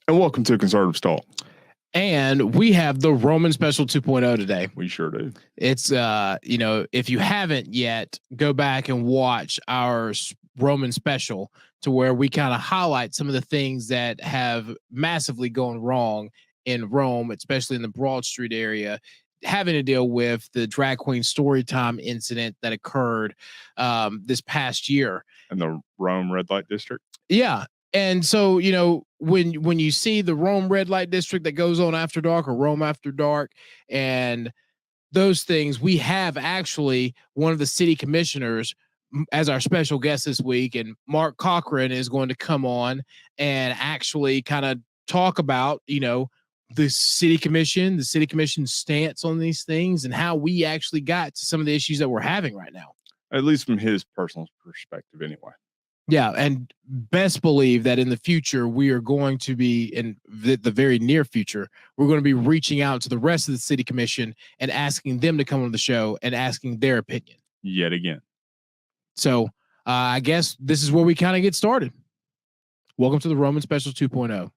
And welcome to Conservative Talk. And we have the Roman Special 2.0 today. We sure do. It's, if you haven't yet, go back and watch our Roman Special to where we kind of highlight some of the things that have massively gone wrong in Rome, especially in the Broad Street area, having to deal with the drag queen storytime incident that occurred this past year. In the Rome red light district? Yeah. And so, when you see the Rome red light district that goes on after dark or Rome after dark and those things, we have actually one of the city commissioners as our special guest this week. And Mark Cochran is going to come on and actually kind of talk about, the city commission's stance on these things and how we actually got to some of the issues that we're having right now. At least from his personal perspective anyway. Yeah, and best believe that in the future, we are going to be, in the very near future, we're going to be reaching out to the rest of the city commission and asking them to come on the show and asking their opinion. Yet again. So I guess this is where we kind of get started. Welcome to the Roman Special 2.0.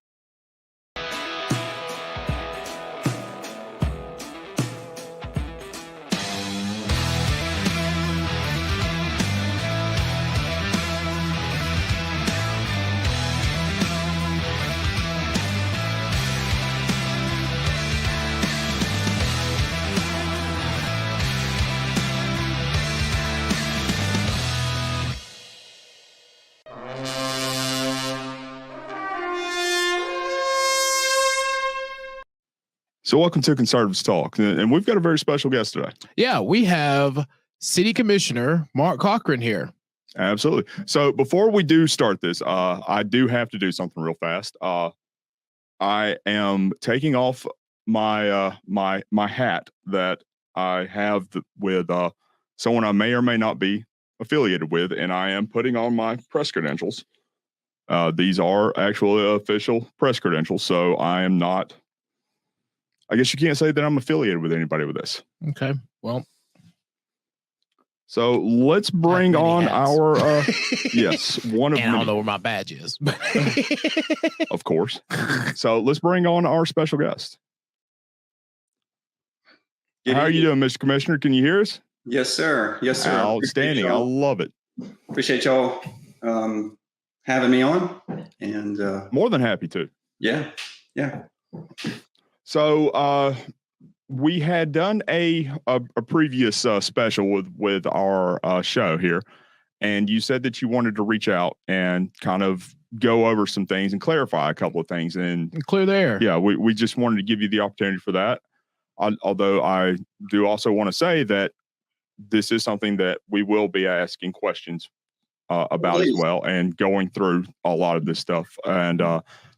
So welcome to Conservative Talk, and we've got a very special guest today. Yeah, we have City Commissioner Mark Cochran here. Absolutely. So before we do start this, I do have to do something real fast. I am taking off my my hat that I have with someone I may or may not be affiliated with, and I am putting on my press credentials. These are actually official press credentials, so I am not. I guess you can't say that I'm affiliated with anybody with this. Okay. Well, so let's bring on our, yes, one of and I don't know where my badge is. Of course. So let's bring on our special guest. How are you doing, Mr. Commissioner? Can you hear us? Yes, sir. Yes, sir. Outstanding. I love it. Appreciate y'all having me on. And more than happy to. Yeah. So we had done a previous special with our show here, and you said that you wanted to reach out and kind of go over some things and clarify a couple of things and clear the air. Yeah, we just wanted to give you the opportunity for that. Although I do also want to say that this is something that we will be asking questions about as well, and going through a lot of this stuff, and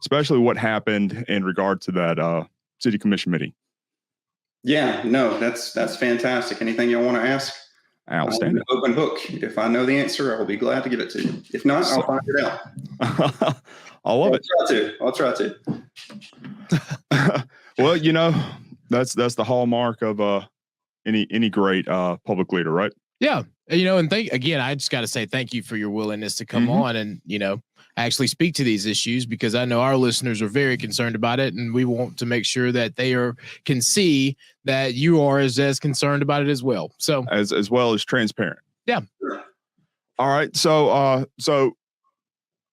especially what happened in regard to that City Commission meeting. Yeah, no, that's fantastic. Anything you want to ask? Outstanding. Open book. If I know the answer, I will be glad to give it to you. If not, I'll find it out. I love it. I'll try to. Well, that's the hallmark of any great public leader, right? Yeah. And I just got to say thank you for your willingness to come on and, actually speak to these issues, because I know our listeners are very concerned about it, and we want to make sure that they can see that you are as concerned about it as well. So as well as transparent. Yeah. All right. So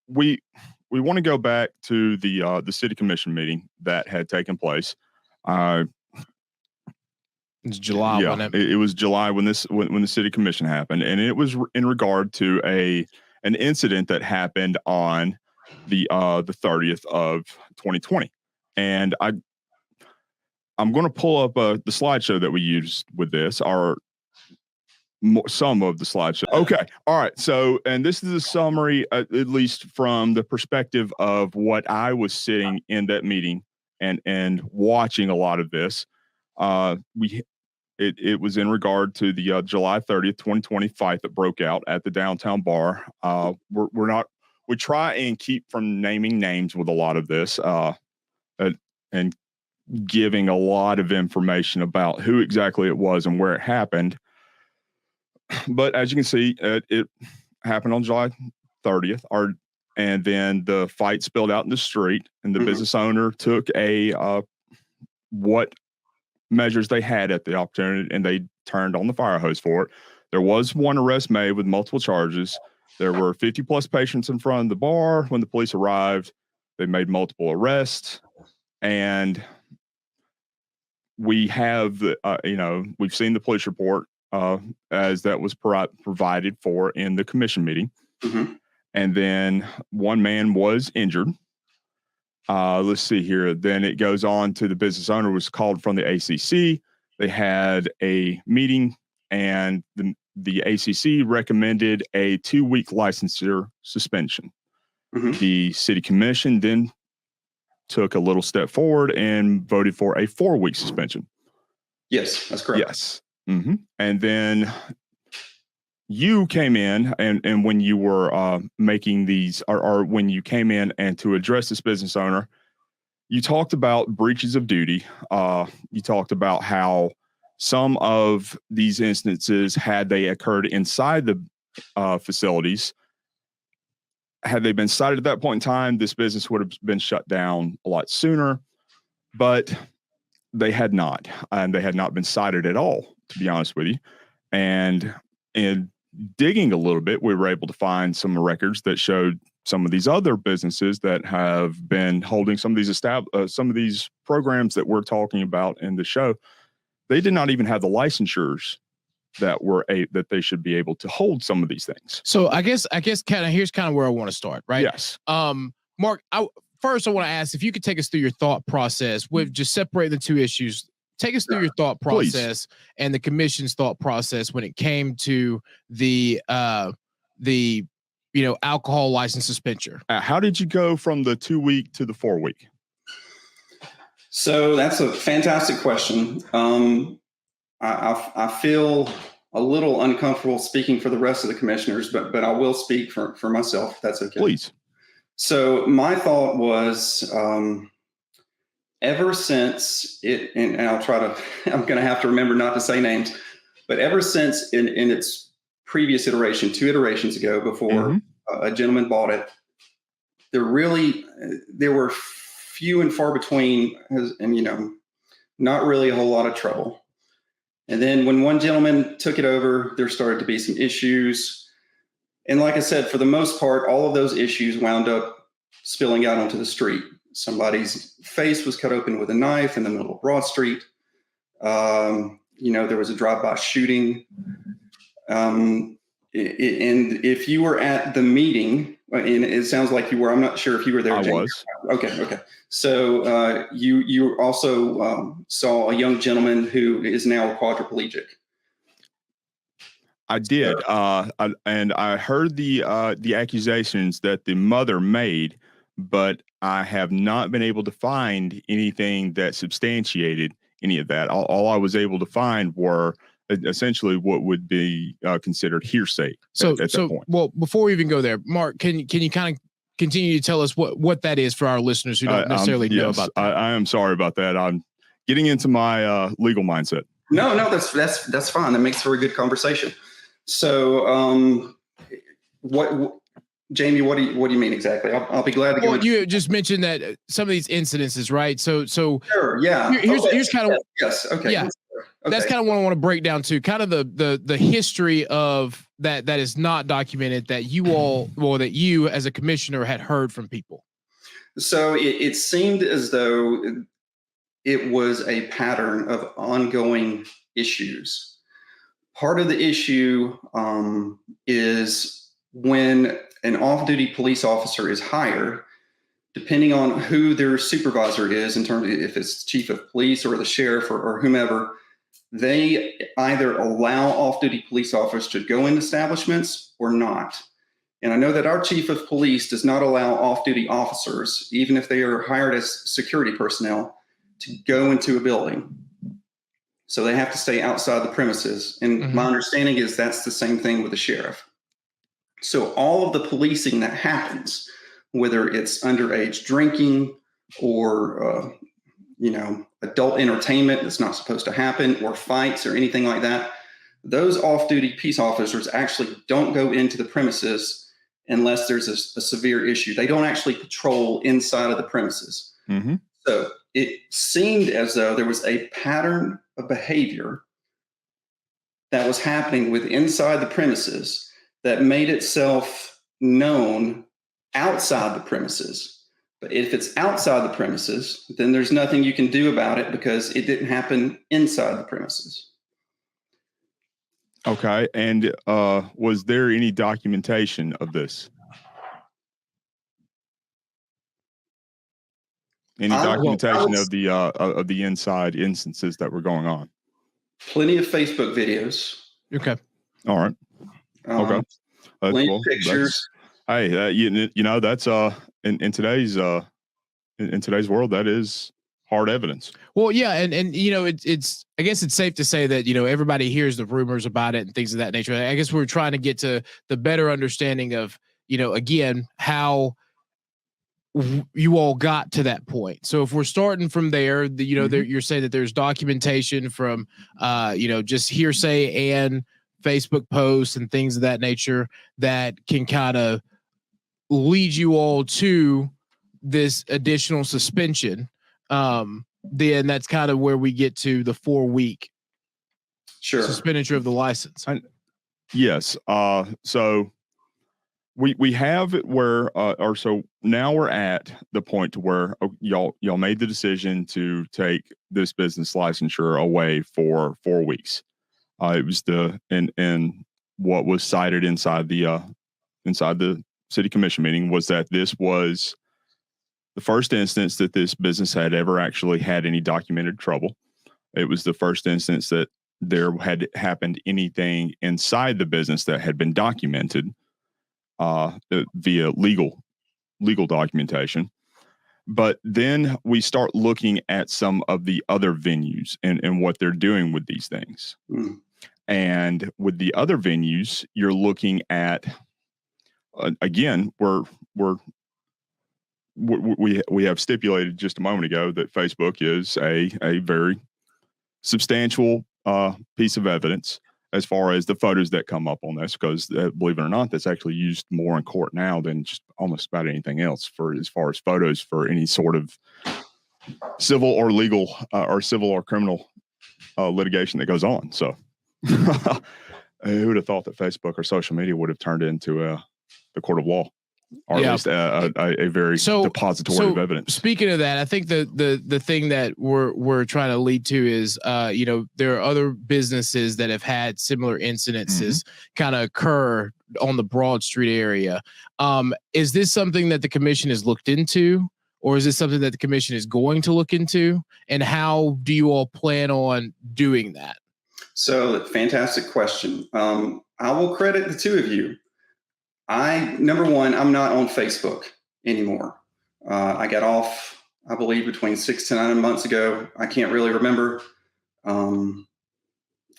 we want to go back to the city commission meeting that had taken place. It's July. Yeah, it was July when the city commission happened, and it was in regard to an incident that happened on the 30th of 2020. And I'm going to pull up the slideshow that we used with this, some of the slideshow. Okay, all right. So, and this is a summary, at least from the perspective of what I was sitting in that meeting and watching a lot of this. It was in regard to the July 30th, 2020 fight that broke out at the downtown bar. We try and keep from naming names with a lot of this, and giving a lot of information about who exactly it was and where it happened. But as you can see, it happened on July 30th, and then the fight spilled out in the street, and the business owner took what measures they had at the opportunity, and they turned on the fire hose for it. There was one arrest made with multiple charges. There were 50 plus patients in front of the bar when the police arrived. They made multiple arrests, and we have, we've seen the police report as that was provided for in the commission meeting. And then one man was injured. Let's see here. Then it goes on to the business owner was called from the ACC. They had a meeting, and the ACC recommended a 2-week licensure suspension. The city commission then took a little step forward and voted for a 4-week suspension. Yes, that's correct. Yes. And then you came in, and when you were making these, or when you came in and to address this business owner, you talked about breaches of duty. You talked about how some of these instances, had they occurred inside the facilities, had they been cited at that point in time, this business would have been shut down a lot sooner, but they had not, and they had not been cited at all, to be honest with you. And in digging a little bit, we were able to find some records that showed some of these other businesses that have been holding some of these programs that we're talking about in the show. They did not even have the licensures that they should be able to hold some of these things. So I guess here's kind of where I want to start, right? Yes. Mark, first I want to ask if you could take us through your thought process with just separate the two issues. Take us through your thought process and the commission's thought process when it came to the alcohol license suspension. How did you go from the 2-week to the 4-week? So that's a fantastic question. I feel a little uncomfortable speaking for the rest of the commissioners, but I will speak for myself, if that's okay. Please. So my thought was, ever since it, and I'm going to have to remember not to say names, but ever since in its previous iteration, 2 iterations ago, before a gentleman bought it, there were few and far between, and not really a whole lot of trouble. And then when one gentleman took it over, there started to be some issues. And like I said, for the most part, all of those issues wound up spilling out onto the street. Somebody's face was cut open with a knife in the middle of Broad Street. There was a drive-by shooting. And if you were at the meeting, and it sounds like you were, I'm not sure if you were there. I James. was. Okay. So you also saw a young gentleman who is now a quadriplegic. I did, and I heard the accusations that the mother made, but I have not been able to find anything that substantiated any of that. All I was able to find were essentially what would be considered hearsay at that point. Well, before we even go there, Mark, can you kind of continue to tell us what that is for our listeners who don't necessarily know about that? I am sorry about that. I'm getting into my legal mindset. No, that's fine. That makes for a good conversation. So, Jamie, what do you mean exactly? I'll be glad to go. Well, you just mentioned that some of these incidences, right? So sure, yeah. Here's kind of yes, okay, yeah. Okay. That's kind of what I want to break down to, kind of the history of that is not documented that you as a commissioner had heard from people. So it seemed as though it was a pattern of ongoing issues. Part of the issue is when an off-duty police officer is hired, depending on who their supervisor is, in terms of if it's chief of police or the sheriff or whomever, they either allow off-duty police officers to go in establishments or not. And I know that our chief of police does not allow off-duty officers, even if they are hired as security personnel, to go into a building. So they have to stay outside the premises. And my understanding is that's the same thing with the sheriff. So all of the policing that happens, whether it's underage drinking or, adult entertainment that's not supposed to happen, or fights or anything like that, those off-duty peace officers actually don't go into the premises unless there's a severe issue. They don't actually patrol inside of the premises. Mm-hmm. So it seemed as though there was a pattern of behavior that was happening with inside the premises that made itself known outside the premises. But if it's outside the premises, then there's nothing you can do about it because it didn't happen inside the premises. Okay. And was there any documentation of this? Any documentation of the inside instances that were going on? Plenty of Facebook videos. Okay. All right. Okay. Plenty of pictures. Hey, you know, that's in today's world, that is hard evidence. Well, yeah, and you know, it's I guess it's safe to say that, you know, everybody hears the rumors about it and things of that nature. I guess we're trying to get to the better understanding of, you know, again, how you all got to that point. So if we're starting from there, you know, you're saying that there's documentation from, you know, just hearsay and Facebook posts and things of that nature that can kind of lead you all to this additional suspension. Then that's kind of where we get to the 4-week suspension of the license. Yes. So we have it where, or so now we're at the point to where y'all made the decision to take this business licensure away for 4 weeks. It was and what was cited inside the city commission meeting was that this was the first instance that this business had ever actually had any documented trouble. It was the first instance that there had happened anything inside the business that had been documented via legal documentation. But then we start looking at some of the other venues and what they're doing with these things. And with the other venues, you're looking at again, we have stipulated just a moment ago that Facebook is a very substantial piece of evidence as far as the photos that come up on this, because believe it or not, that's actually used more in court now than just almost about anything else for as far as photos for any sort of civil or legal or civil or criminal litigation that goes on. So who would have thought that Facebook or social media would have turned into the court of law, or at least a very depository of evidence. Speaking of that, I think the thing that we're trying to lead to is, you know, there are other businesses that have had similar incidences kind of occur on the Broad Street area. Is this something that the commission has looked into, or is this something that the commission is going to look into? And how do you all plan on doing that? So, fantastic question. I will credit the two of you. Number one, I'm not on Facebook anymore. I got off, I believe, between 6 to 9 months ago. I can't really remember. You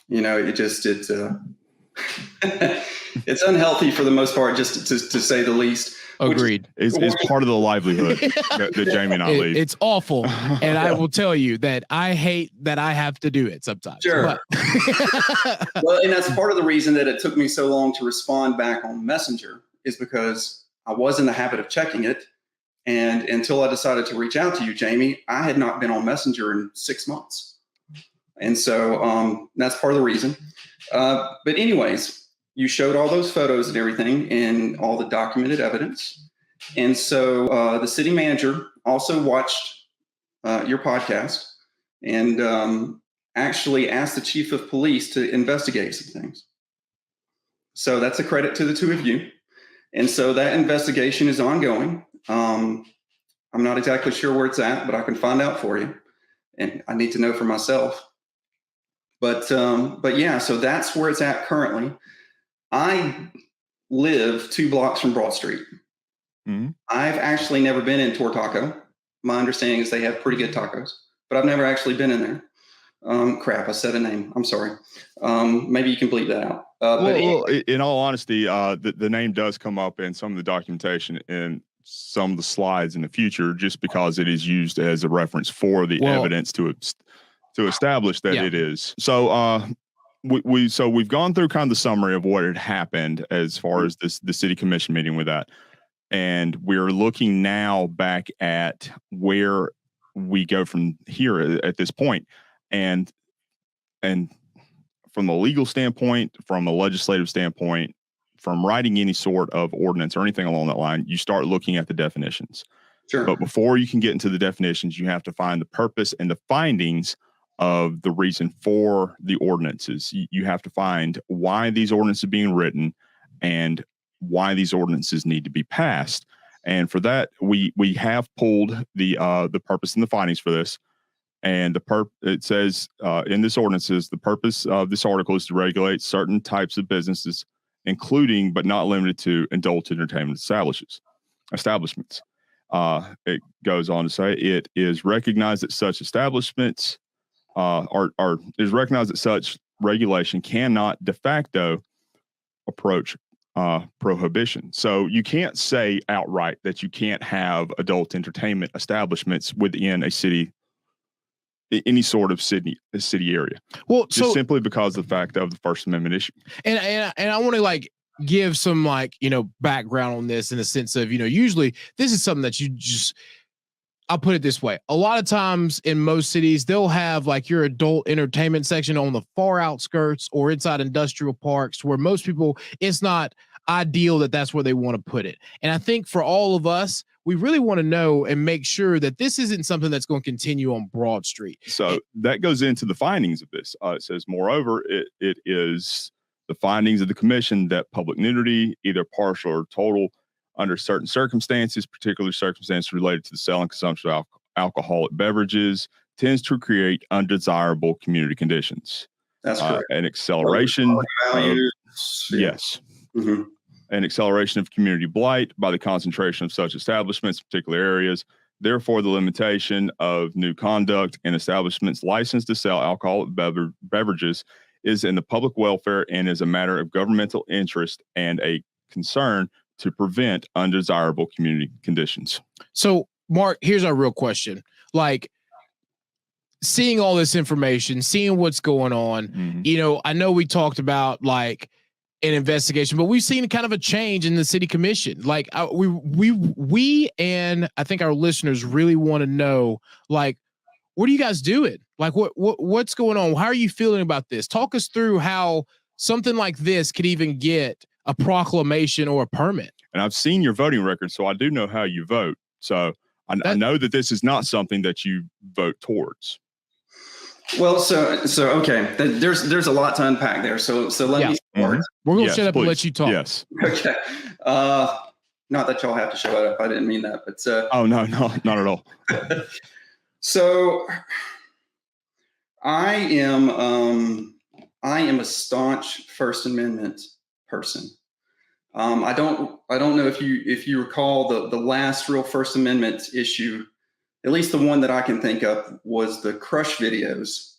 know, it's unhealthy for the most part, just to say the least. Agreed. It's part of the livelihood that Jamie and I lead. It's awful. And I will tell you that I hate that I have to do it sometimes. Sure. Well, and that's part of the reason that it took me so long to respond back on Messenger, is because I was in the habit of checking it. And until I decided to reach out to you, Jamie, I had not been on Messenger in 6 months. And so that's part of the reason. But anyways, you showed all those photos and everything and all the documented evidence. And so the city manager also watched your podcast and actually asked the chief of police to investigate some things. So that's a credit to the two of you. And so that investigation is ongoing. I'm not exactly sure where it's at, but I can find out for you. And I need to know for myself. But yeah, so that's where it's at currently. I live 2 blocks from Broad Street. I've actually never been in Tortaco. My understanding is they have pretty good tacos, but I've never actually been in there. Crap, I said a name. I'm sorry. Maybe you can bleep that out. Well, in all honesty, the name does come up in some of the documentation in some of the slides in the future, just because it is used as a reference for the evidence to establish that it is. So So we've gone through kind of the summary of what had happened as far as the city commission meeting with that, and we're looking now back at where we go from here at this point, and from a legal standpoint, from a legislative standpoint, from writing any sort of ordinance or anything along that line, you start looking at the definitions. Sure. But before you can get into the definitions, you have to find the purpose and the findings of the reason for the ordinances. You have to find why these ordinances are being written and why these ordinances need to be passed. And for that, we have pulled the purpose and the findings for this. And it says in this ordinances, the purpose of this article is to regulate certain types of businesses, including but not limited to adult entertainment establishments. It goes on to say it is recognized that such establishments is recognized that such regulation cannot de facto approach prohibition. So you can't say outright that you can't have adult entertainment establishments within a city, any sort of city area. Well, just simply because of the fact of the First Amendment issue. And I want to give some background on this in the sense of, usually this is something that you just, I'll put it this way. A lot of times in most cities, they'll have your adult entertainment section on the far outskirts or inside industrial parks where most people, it's not ideal that that's where they want to put it. And I think for all of us, we really want to know and make sure that this isn't something that's going to continue on Broad Street. So that goes into the findings of this. It says, moreover, it is the findings of the commission that public nudity, either partial or total, under certain circumstances, particularly circumstances related to the sale and consumption of alcoholic beverages, tends to create undesirable community conditions. That's correct. An acceleration. Yes. Mm-hmm. An acceleration of community blight by the concentration of such establishments in particular areas. Therefore, the limitation of new conduct in establishments licensed to sell alcoholic beverages is in the public welfare and is a matter of governmental interest and a concern to prevent undesirable community conditions. So, Mark, here's our real question. Seeing all this information, seeing what's going on, I know we talked about an investigation, but we've seen kind of a change in the city commission. We and I think our listeners really want to know, what are you guys doing? What's going on? How are you feeling about this? Talk us through how something like this could even get a proclamation or a permit. And I've seen your voting record, so I do know how you vote. So I know that this is not something that you vote towards. Well, so okay. There's a lot to unpack there. So let me start. We're gonna shut up and let you talk. Yes. Okay. Not that y'all have to show it up. I didn't mean that, but oh no, not at all. So I am a staunch First Amendment person. I don't know if you recall the last real First Amendment issue, at least the one that I can think of, was the Crush videos.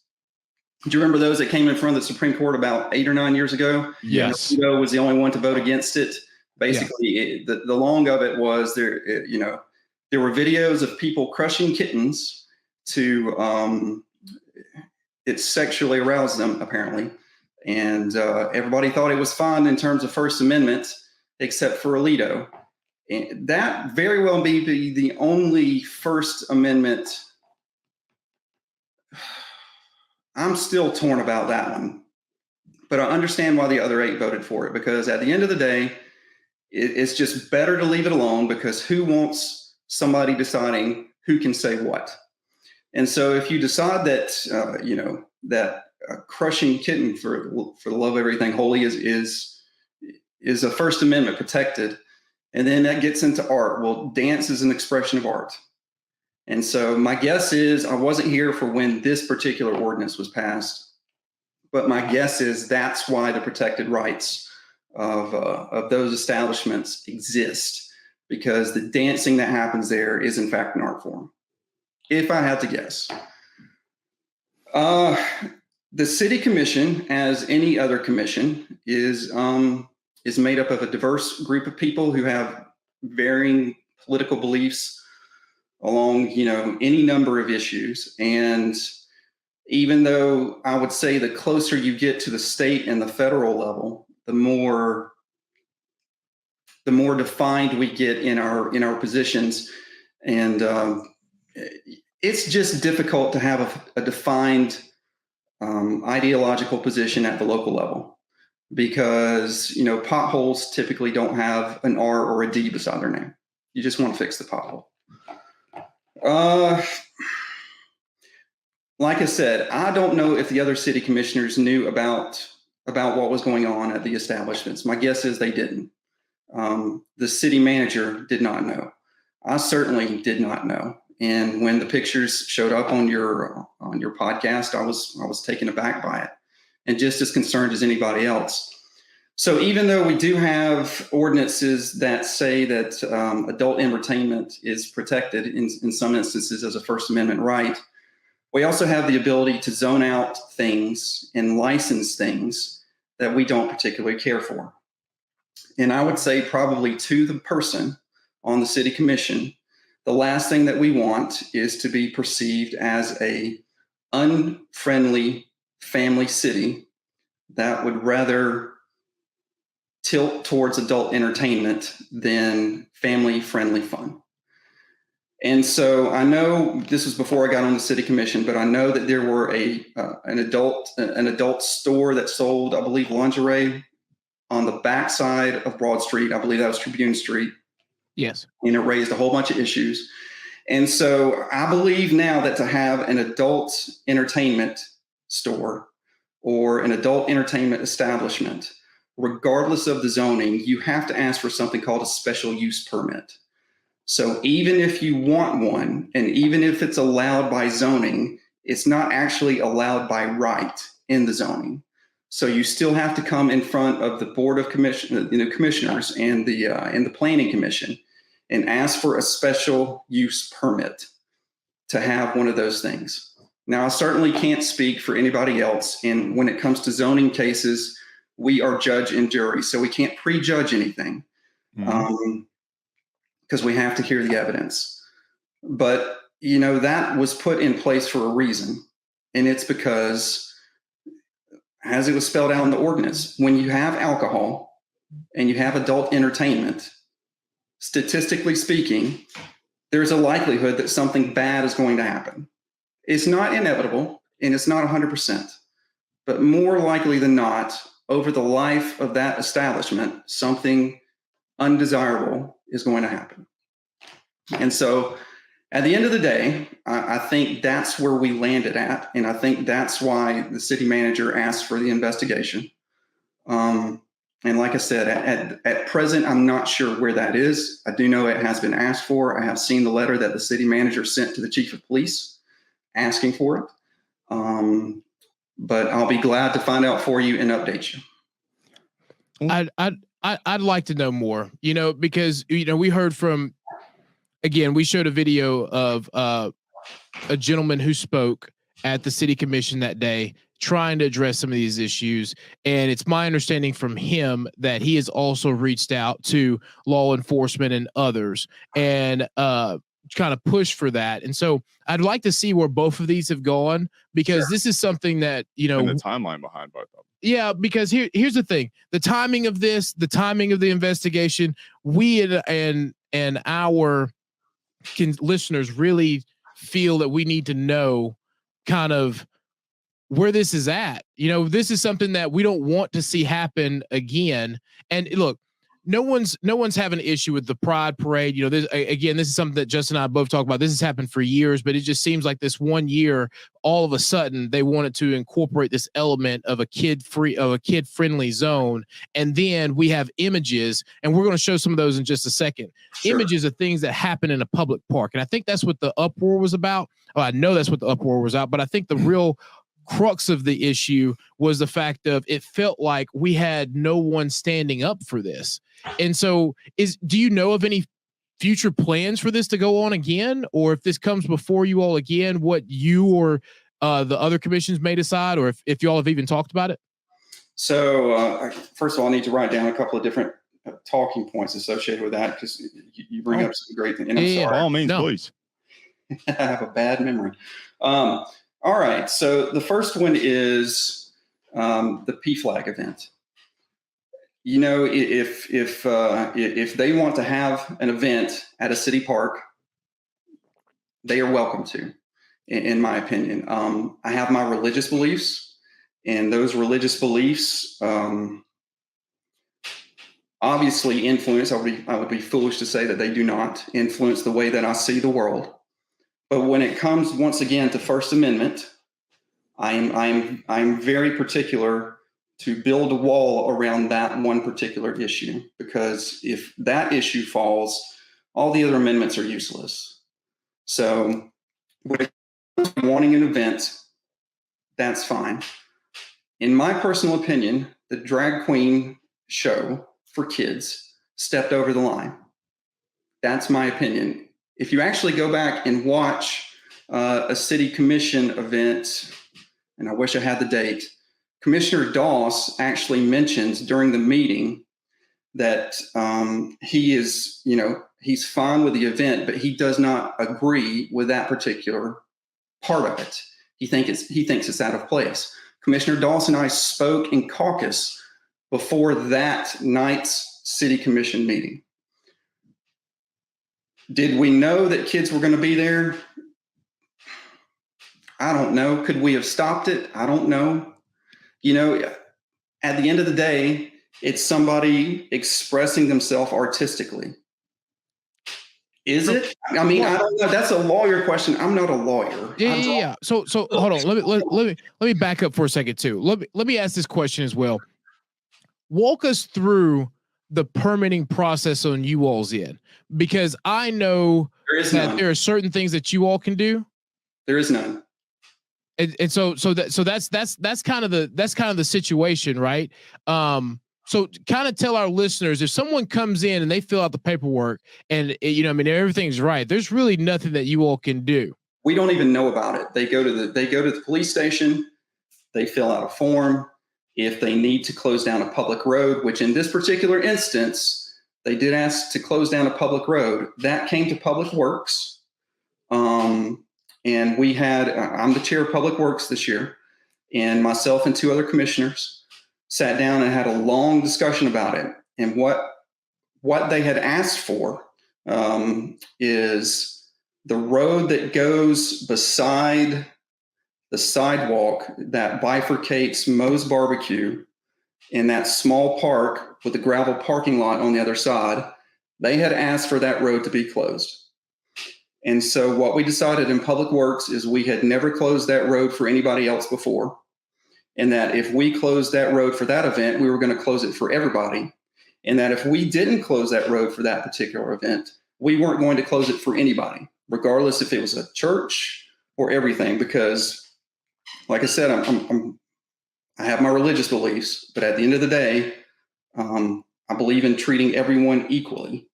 Do you remember those that came in front of the Supreme Court about 8 or 9 years ago? Yes. Alito was the only one to vote against it. Basically, the long of it was there were videos of people crushing kittens to it sexually aroused them, apparently. And everybody thought it was fine in terms of First Amendment, except for Alito. And that very well may be the only First Amendment. I'm still torn about that one. But I understand why the other 8 voted for it, because at the end of the day, it's just better to leave it alone, because who wants somebody deciding who can say what? And so if you decide that, that crushing kitten for the love of everything holy is a First Amendment protected, and then that gets into art. Well, dance is an expression of art. And so my guess is, I wasn't here for when this particular ordinance was passed, but my guess is that's why the protected rights of those establishments exist, because the dancing that happens there is in fact an art form, if I had to guess. The City Commission, as any other commission, is made up of a diverse group of people who have varying political beliefs along, any number of issues. And even though I would say the closer you get to the state and the federal level, the more defined we get in our positions, and it's just difficult to have a defined ideological position at the local level, because potholes typically don't have an R or a D beside their name. You just want to fix the pothole. Like I said, I don't know if the other city commissioners knew about what was going on at the establishments. My guess is they didn't. The city manager did not know. I certainly did not know. And when the pictures showed up on your podcast, I was taken aback by it, and just as concerned as anybody else. So even though we do have ordinances that say that adult entertainment is protected in some instances as a First Amendment right, we also have the ability to zone out things and license things that we don't particularly care for. And I would say probably to the person on the city commission, the last thing that we want is to be perceived as a unfriendly family city that would rather tilt towards adult entertainment than family-friendly fun. And so I know this was before I got on the city commission, but I know that there were an adult store that sold, I believe, lingerie on the backside of Broad Street. I believe that was Tribune Street. Yes. And it raised a whole bunch of issues. And so I believe now that to have an adult entertainment store or an adult entertainment establishment, regardless of the zoning, you have to ask for something called a special use permit. So even if you want one, and even if it's allowed by zoning, it's not actually allowed by right in the zoning. So you still have to come in front of the board of commissioners and the planning commission and ask for a special use permit to have one of those things. Now, I certainly can't speak for anybody else. And when it comes to zoning cases, we are judge and jury, so we can't prejudge anything. Because we have to hear the evidence. But, that was put in place for a reason. And it's because, as it was spelled out in the ordinance, when you have alcohol and you have adult entertainment, statistically speaking, there's a likelihood that something bad is going to happen. It's not inevitable, and it's not 100%. But more likely than not, over the life of that establishment, something undesirable is going to happen. And so at the end of the day, I think that's where we landed at. And I think that's why the city manager asked for the investigation. And like I said, at present, I'm not sure where that is. I do know it has been asked for. I have seen the letter that the city manager sent to the chief of police asking for it. But I'll be glad to find out for you and update you. I'd like to know more, because, we heard from, again, we showed a video of a gentleman who spoke at the city commission that day, trying to address some of these issues. And it's my understanding from him that he has also reached out to law enforcement and others and kind of push for that. And so I'd like to see where both of these have gone, because this is something that, and the timeline behind both of them. Yeah, because here's the thing: the timing of this, the timing of the investigation, we and our listeners really feel that we need to know kind of where this is at. This is something that we don't want to see happen again. And look, no one's having an issue with the Pride Parade. This is something that Justin and I both talk about. This has happened for years, but it just seems like this one year, all of a sudden, they wanted to incorporate this element of a kid-friendly zone. And then we have images, and we're going to show some of those in just a second. Sure. Images of things that happen in a public park. And I think that's what the uproar was about. Oh, I know that's what the uproar was about, but I think the real crux of the issue was the fact of it felt like we had no one standing up for this. And so do you know of any future plans for this to go on again? Or if this comes before you all again, what you or the other commissions may decide, or if you all have even talked about it? So first of all, I need to write down a couple of different talking points associated with that, because you bring up some great things. And I'm sorry. By all means, please. I have a bad memory. All right. So the first one is the PFLAG event. You know, if they want to have an event at a city park, they are welcome to, in my opinion. I have my religious beliefs, and those religious beliefs obviously influence. I would be foolish to say that they do not influence the way that I see the world. But when it comes once again to First Amendment, I'm very particular to build a wall around that one particular issue, because if that issue falls, all the other amendments are useless. So when it comes to wanting an event, that's fine. In my personal opinion, the drag queen show for kids stepped over the line. That's my opinion. If you actually go back and watch a city commission event, and I wish I had the date, Commissioner Doss actually mentions during the meeting that he is, he's fine with the event, but he does not agree with that particular part of it. He thinks it's out of place. Commissioner Doss and I spoke in caucus before that night's city commission meeting. Did we know that kids were going to be there? I don't know. Could we have stopped it? I don't know. At the end of the day, it's somebody expressing themselves artistically. Is it? I mean, I don't know. That's a lawyer question. I'm not a lawyer. Yeah. So hold on. Let me back up for a second too. Let me ask this question as well. Walk us through the permitting process on you all's end, because I know that there are certain things that you all can do. There is none. And so that's kind of the situation, right? So kind of tell our listeners, if someone comes in and they fill out the paperwork and everything's right, there's really nothing that you all can do. We don't even know about it. They go to the police station, they fill out a form. If they need to close down a public road, which in this particular instance, they did ask to close down a public road, that came to Public Works. And we had, I'm the chair of Public Works this year, and myself and two other commissioners sat down and had a long discussion about it. And what they had asked for is the road that goes beside the sidewalk that bifurcates Moe's Barbecue in that small park with the gravel parking lot on the other side. They had asked for that road to be closed. And so what we decided in Public Works is we had never closed that road for anybody else before. And that if we closed that road for that event, we were going to close it for everybody. And that if we didn't close that road for that particular event, we weren't going to close it for anybody, regardless if it was a church or everything. Because like I said, I have my religious beliefs, but at the end of the day, I believe in treating everyone equally.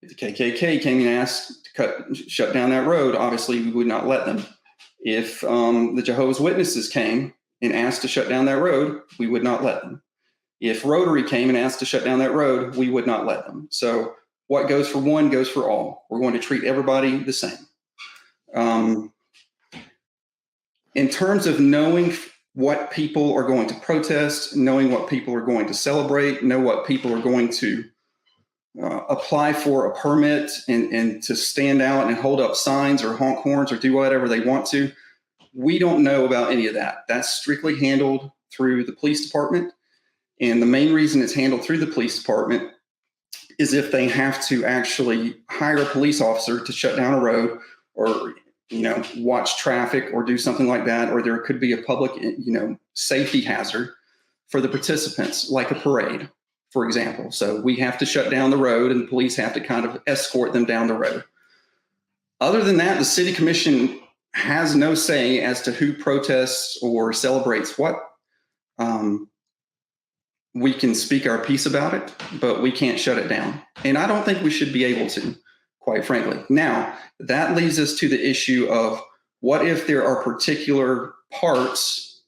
If the KKK came and asked to shut down that road, obviously we would not let them. If the Jehovah's Witnesses came and asked to shut down that road, we would not let them. If Rotary came and asked to shut down that road, we would not let them. So what goes for one goes for all. We're going to treat everybody the same. In terms of knowing what people are going to protest, knowing what people are going to celebrate, know what people are going to apply for a permit and to stand out and hold up signs or honk horns or do whatever they want to, we don't know about any of that. That's strictly handled through the police department. And the main reason it's handled through the police department is if they have to actually hire a police officer to shut down a road or watch traffic or do something like that, or there could be a public, safety hazard for the participants, like a parade, for example. So we have to shut down the road and the police have to kind of escort them down the road. Other than that, the city commission has no say as to who protests or celebrates what. We can speak our piece about it, but we can't shut it down. And I don't think we should be able to, quite frankly. Now, that leads us to the issue of what if there are particular parts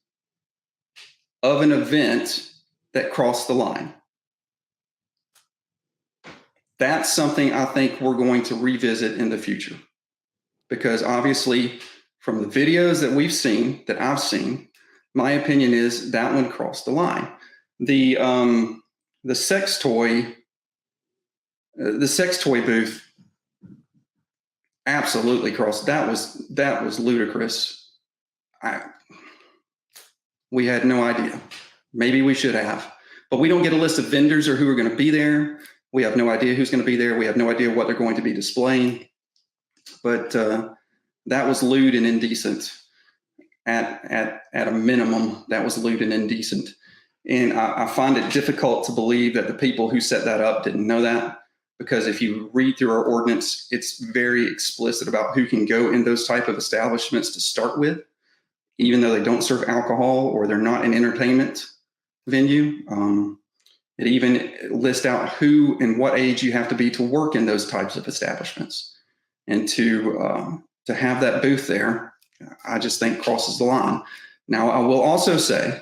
of an event that cross the line? That's something I think we're going to revisit in the future, because obviously from the videos that we've seen, that I've seen, my opinion is that one crossed the line. The sex toy, the sex toy booth absolutely crossed. That was ludicrous. We had no idea. Maybe we should have, but we don't get a list of vendors or who are going to be there. We have no idea who's going to be there. We have no idea what they're going to be displaying. But that was lewd and indecent. At a minimum, that was lewd and indecent. And I find it difficult to believe that the people who set that up didn't know that, because if you read through our ordinance, it's very explicit about who can go in those type of establishments to start with, even though they don't serve alcohol or they're not an entertainment venue. It even lists out who and what age you have to be to work in those types of establishments. And to have that booth there, I just think crosses the line. Now, I will also say,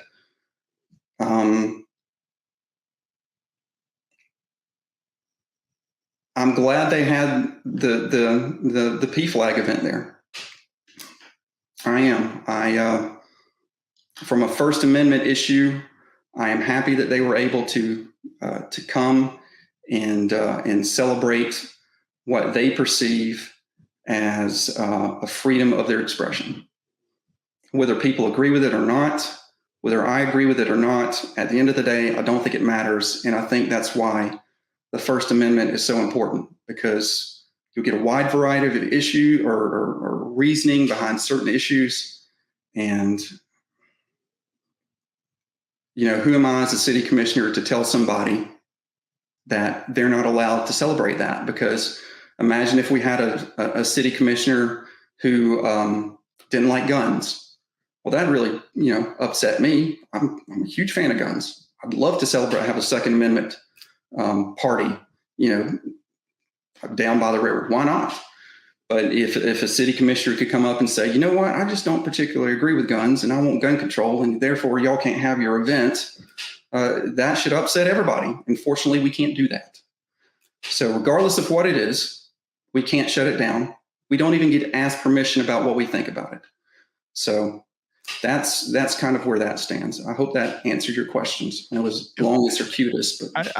I'm glad they had the PFLAG event there. I am. From a First Amendment issue, I am happy that they were able to come and celebrate what they perceive as a freedom of their expression. Whether people agree with it or not, whether I agree with it or not, at the end of the day, I don't think it matters. And I think that's why the First Amendment is so important, because you'll get a wide variety of issue or reasoning behind certain issues. And, you know, who am I as a city commissioner to tell somebody that they're not allowed to celebrate that? Because imagine if we had a city commissioner who didn't like guns. Well, that really, upset me. I'm a huge fan of guns. I'd love to celebrate, have a Second Amendment party, down by the river. Why not? But if a city commissioner could come up and say, you know what, I just don't particularly agree with guns and I want gun control, and therefore y'all can't have your event, that should upset everybody. Unfortunately, we can't do that. So regardless of what it is, we can't shut it down. We don't even get asked permission about what we think about it. So that's kind of where that stands. I hope that answered your questions. It was long and circuitous, but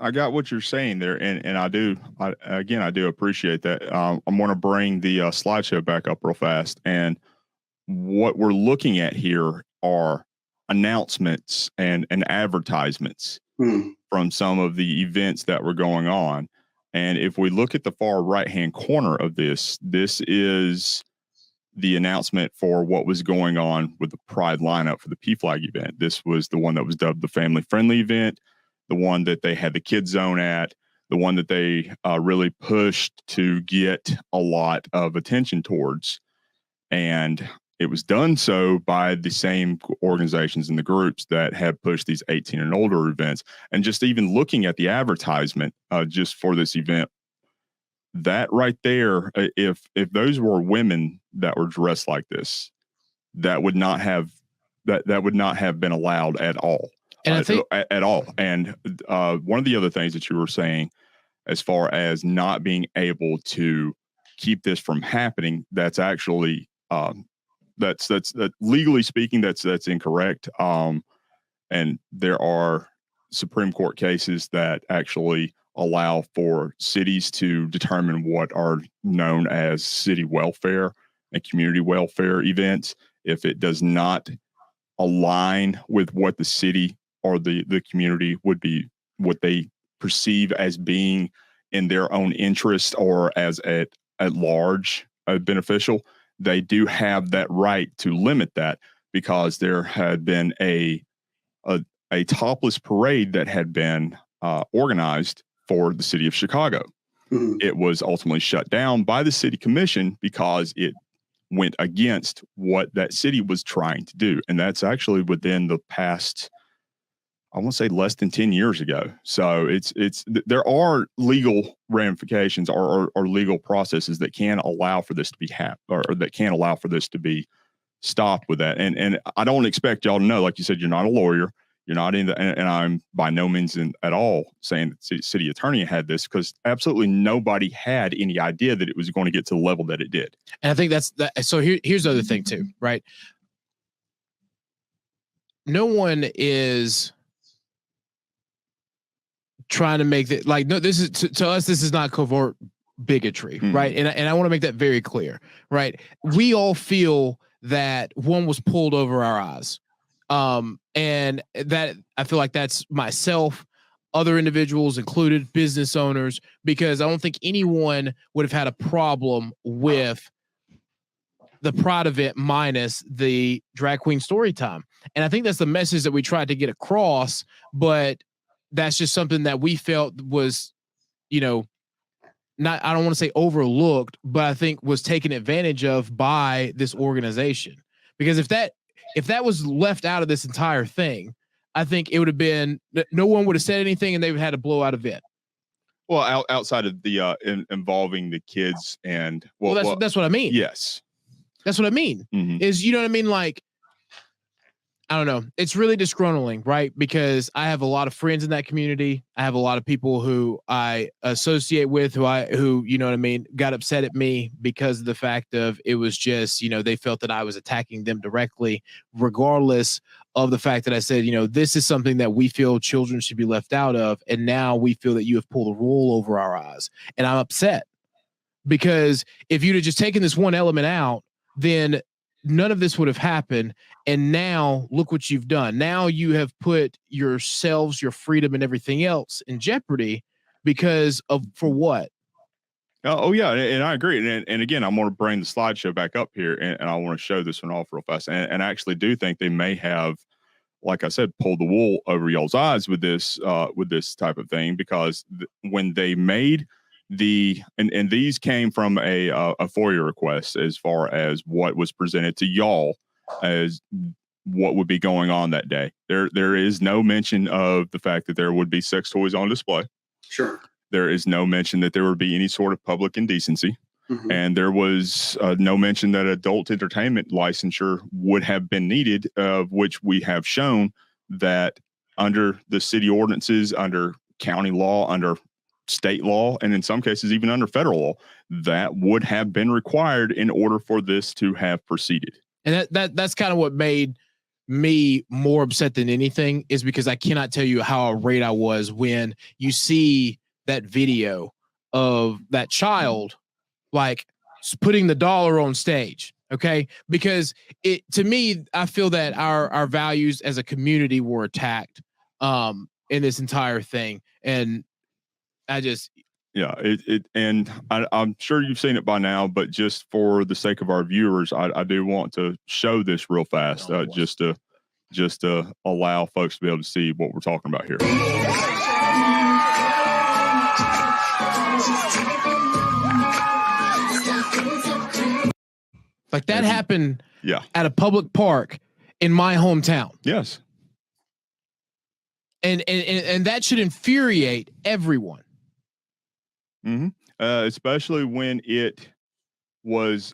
I got what you're saying there, and I do appreciate that. I'm going to bring the slideshow back up real fast, and what we're looking at here are announcements and advertisements from some of the events that were going on. And if we look at the far right-hand corner of this is the announcement for what was going on with the Pride lineup for the PFLAG event. This was the one that was dubbed the family-friendly event, the one that they had the kids zone at, the one that they really pushed to get a lot of attention towards. And it was done so by the same organizations and the groups that had pushed these 18 and older events. And just even looking at the advertisement just for this event, that right there, if those were women that were dressed like this, that would not have been allowed at all. And I think at all. And one of the other things that you were saying, as far as not being able to keep this from happening, that's actually that's legally speaking, that's incorrect. And there are Supreme Court cases that actually allow for cities to determine what are known as city welfare and community welfare events. If it does not align with what the city or the community would be, what they perceive as being in their own interest or as at large beneficial, they do have that right to limit that, because there had been a topless parade that had been organized for the city of Chicago. Mm-hmm. It was ultimately shut down by the city commission because it went against what that city was trying to do. And that's actually within the past, I want to say less than 10 years ago. So there are legal ramifications or legal processes that can allow for this to be or that can allow for this to be stopped with that. And I don't expect y'all to know, like you said, you're not a lawyer. You're not in the, and I'm by no means at all saying that the city attorney had this, because absolutely nobody had any idea that it was going to get to the level that it did. And I think that's that. So here's the other thing too, right? No one is trying to make that like, no, this is to us, this is not covert bigotry, right? And I want to make that very clear, right? We all feel that one was pulled over our eyes. And that I feel like that's myself, other individuals included, business owners, because I don't think anyone would have had a problem with the Pride event minus the drag queen story time. And I think that's the message that we tried to get across, but that's just something that we felt was, you know, not, I don't want to say overlooked, but I think was taken advantage of by this organization. Because if that was left out of this entire thing, I think it would have been, no one would have said anything and they would have had a blowout event. Well, outside of the involving the kids and that's what I mean. Yes, that's what I mean. Is, you know what I mean? Like, I don't know. It's really disgruntling, right? Because I have a lot of friends in that community. I have a lot of people who I associate with, who, you know what I mean, got upset at me because of the fact of it was just, you know, they felt that I was attacking them directly, regardless of the fact that I said, you know, this is something that we feel children should be left out of. And now we feel that you have pulled a wool over our eyes. And I'm upset because if you'd have just taken this one element out, then none of this would have happened. And now look what you've done. Now you have put yourselves, your freedom and everything else in jeopardy because of, for what? Oh yeah. And I agree. And again, I'm going to bring the slideshow back up here and I want to show this one off real fast. And I actually do think they may have, like I said, pulled the wool over y'all's eyes with this type of thing, because when they made and these came from a FOIA request as far as what was presented to y'all as what would be going on that day. There is no mention of the fact that there would be sex toys on display. Sure. There is no mention that there would be any sort of public indecency. And there was no mention that adult entertainment licensure would have been needed, of which we have shown that under the city ordinances, under county law, under state law, and in some cases even under federal law, that would have been required in order for this to have proceeded. And that's kind of what made me more upset than anything, is because I cannot tell you how irate I was when you see that video of that child like putting the dollar on stage. Okay. Because to me, I feel that our values as a community were attacked in this entire thing. And I just, yeah, and I'm sure you've seen it by now, but just for the sake of our viewers, I do want to show this real fast, just to allow folks to be able to see what we're talking about here. Like that happened at a public park in my hometown. Yes. And that should infuriate everyone. Especially when it was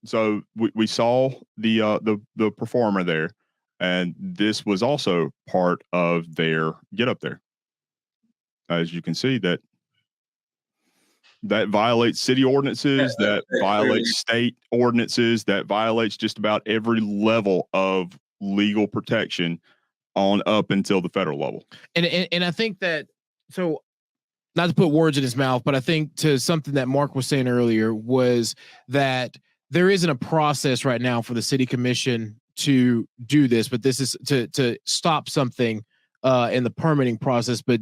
so we saw the performer there, and this was also part of their get up there. As you can see, that violates city ordinances, that violates state ordinances, that violates just about every level of legal protection on up until the federal level. And I think that, so not to put words in his mouth, but I think to something that Mark was saying earlier was that there isn't a process right now for the city commission to do this, but this is to stop something in the permitting process. But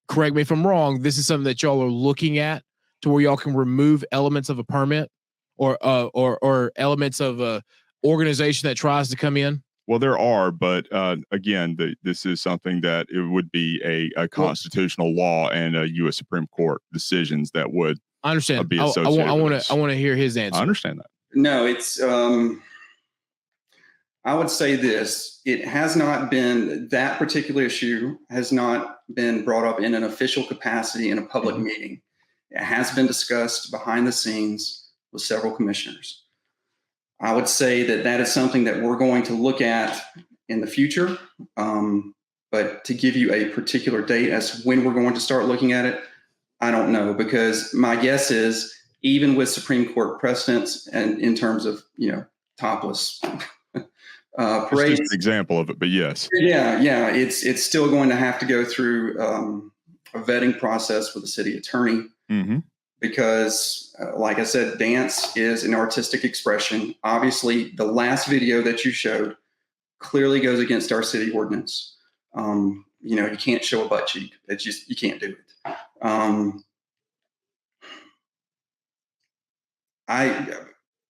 correct me if I'm wrong, this is something that y'all are looking at to where y'all can remove elements of a permit or elements of a organization that tries to come in. Well, there are, but again, this is something that it would be a constitutional law and a U.S. Supreme Court decisions that would. I understand. Be I want to hear his answer. I understand that. No, it's. I would say this: it has not been, that particular issue has not been brought up in an official capacity in a public meeting. It has been discussed behind the scenes with several commissioners. I would say that is something that we're going to look at in the future. But to give you a particular date as when we're going to start looking at it, I don't know, because my guess is even with Supreme Court precedents and in terms of, topless It's parades, just an example of it, but yes. yeah, it's still going to have to go through a vetting process with the city attorney. Mm-hmm. Because, like I said, dance is an artistic expression. Obviously, the last video that you showed clearly goes against our city ordinance. You can't show a butt cheek. It's just, you can't do it.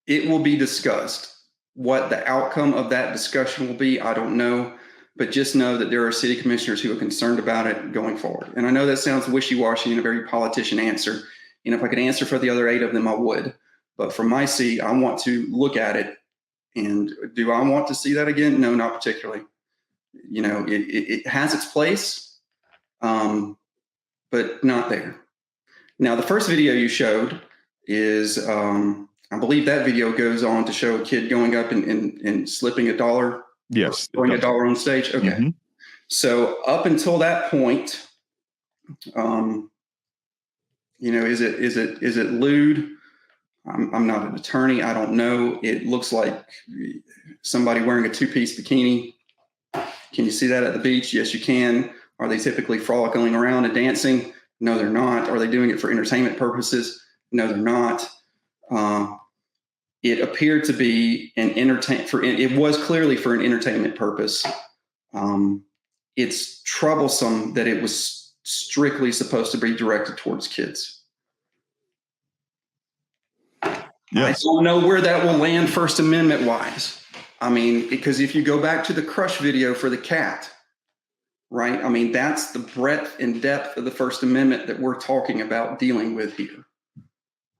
It will be discussed. What the outcome of that discussion will be, I don't know. But just know that there are city commissioners who are concerned about it going forward. And I know that sounds wishy-washy and a very politician answer. And if I could answer for the other 8 of them, I would. But from my seat, I want to look at it. And do I want to see that again? No, not particularly. It has its place, but not there. Now, the first video you showed is, I believe that video goes on to show a kid going up and slipping $1. Yes. Throwing $1 on stage. Okay. Mm-hmm. So up until that point, is it lewd? I'm not an attorney. I don't know. It looks like somebody wearing a 2-piece bikini. Can you see that at the beach? Yes, you can. Are they typically frolicking around and dancing? No, they're not. Are they doing it for entertainment purposes? No, they're not. It appeared to be it was clearly for an entertainment purpose. It's troublesome that it was strictly supposed to be directed towards kids. Yes. I don't know where that will land First Amendment wise. I mean, because if you go back to the Crush video for the cat, right? I mean, that's the breadth and depth of the First Amendment that we're talking about dealing with here,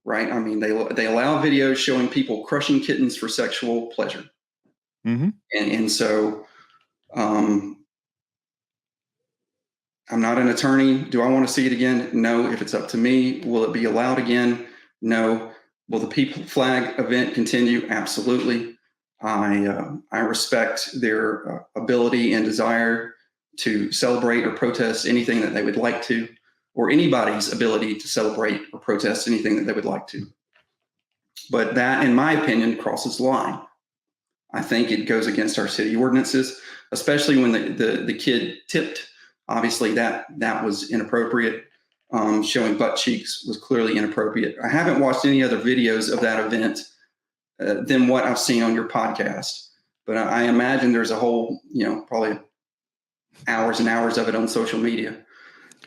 right? I mean, they allow videos showing people crushing kittens for sexual pleasure. Mm-hmm. And so I'm not an attorney. Do I want to see it again? No. If it's up to me, will it be allowed again? No. Will the People Flag event continue? Absolutely. I respect their ability and desire to celebrate or protest anything that they would like to, or anybody's ability to celebrate or protest anything that they would like to. But that, in my opinion, crosses the line. I think it goes against our city ordinances, especially when the kid tipped. Obviously, that was inappropriate. Showing butt cheeks was clearly inappropriate. I haven't watched any other videos of that event than what I've seen on your podcast. But I imagine there's a whole, probably hours and hours of it on social media.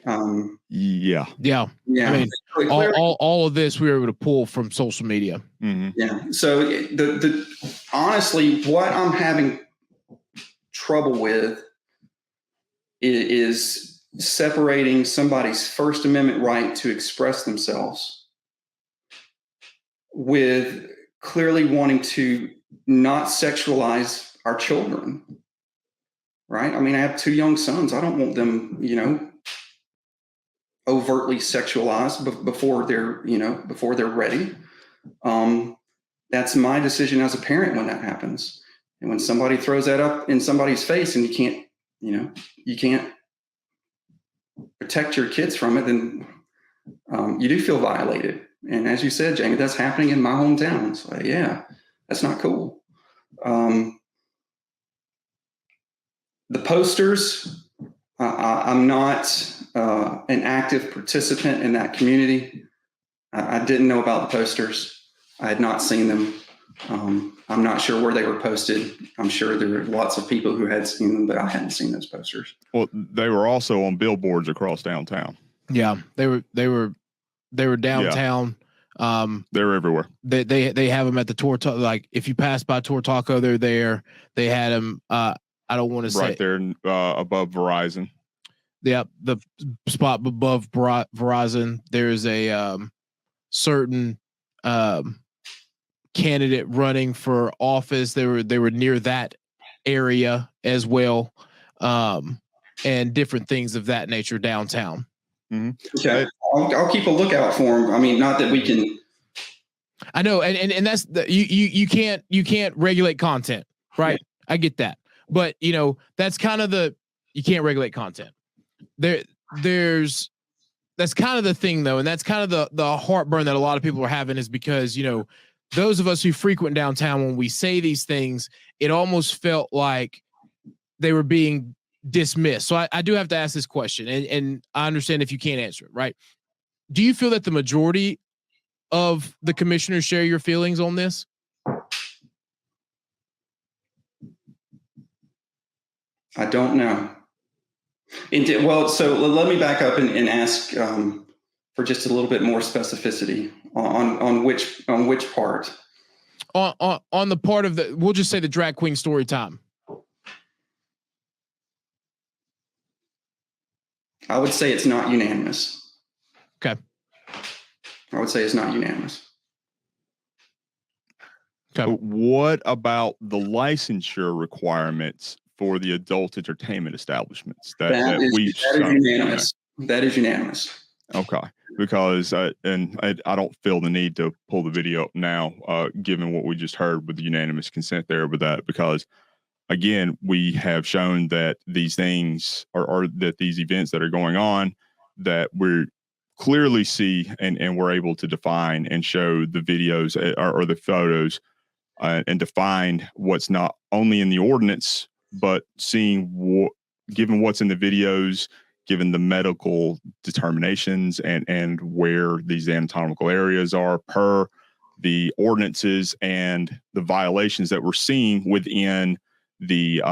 Yeah. I mean, all of this we were able to pull from social media. Mm-hmm. Yeah. So honestly, what I'm having trouble with is separating somebody's First Amendment right to express themselves with clearly wanting to not sexualize our children. Right? I mean, I have 2 young sons. I don't want them, overtly sexualized before they're ready. That's my decision as a parent when that happens. And when somebody throws that up in somebody's face and you can't protect your kids from it, then you do feel violated. And as you said, Jamie, that's happening in my hometown. It's like, yeah, that's not cool. The posters, I'm not an active participant in that community. I didn't know about the posters. I had not seen them. I'm not sure where they were posted. I'm sure there were lots of people who had seen them, but I hadn't seen those posters. Well, they were also on billboards across downtown. Yeah, they were downtown. Yeah. They're everywhere. They have them at the Tour Taco. Like if you pass by Tour Taco, they're there. They had them. I don't want to say right there above Verizon. Yeah, the spot above Verizon. There's a certain candidate running for office. They were near that area as well, and different things of that nature downtown. Mm-hmm. Okay, I'll keep a lookout for them. I mean, not that we can. I know, and that's you can't regulate content, right? I get that, but that's kind of You can't regulate content. There's that's kind of the thing though, and that's kind of the heartburn that a lot of people are having is because, you know, those of us who frequent downtown, when we say these things, it almost felt like they were being dismissed. So I do have to ask this question, and I understand if you can't answer it, right? Do you feel that the majority of the commissioners share your feelings on this? I don't know. Well, so let me back up and ask for just a little bit more specificity on which part. On the part of the, we'll just say the drag queen story time. I would say it's not unanimous. Okay. I would say it's not unanimous. Okay. What about the licensure requirements for the adult entertainment establishments that is unanimous? That is unanimous. Okay, because and I don't feel the need to pull the video up now, given what we just heard with the unanimous consent there with that, because again, we have shown that these things are that these events that are going on that we're clearly see and we're able to define and show the videos or the photos and define what's not only in the ordinance, but seeing given what's in the videos, given the medical determinations and where these anatomical areas are per the ordinances and the violations that we're seeing within the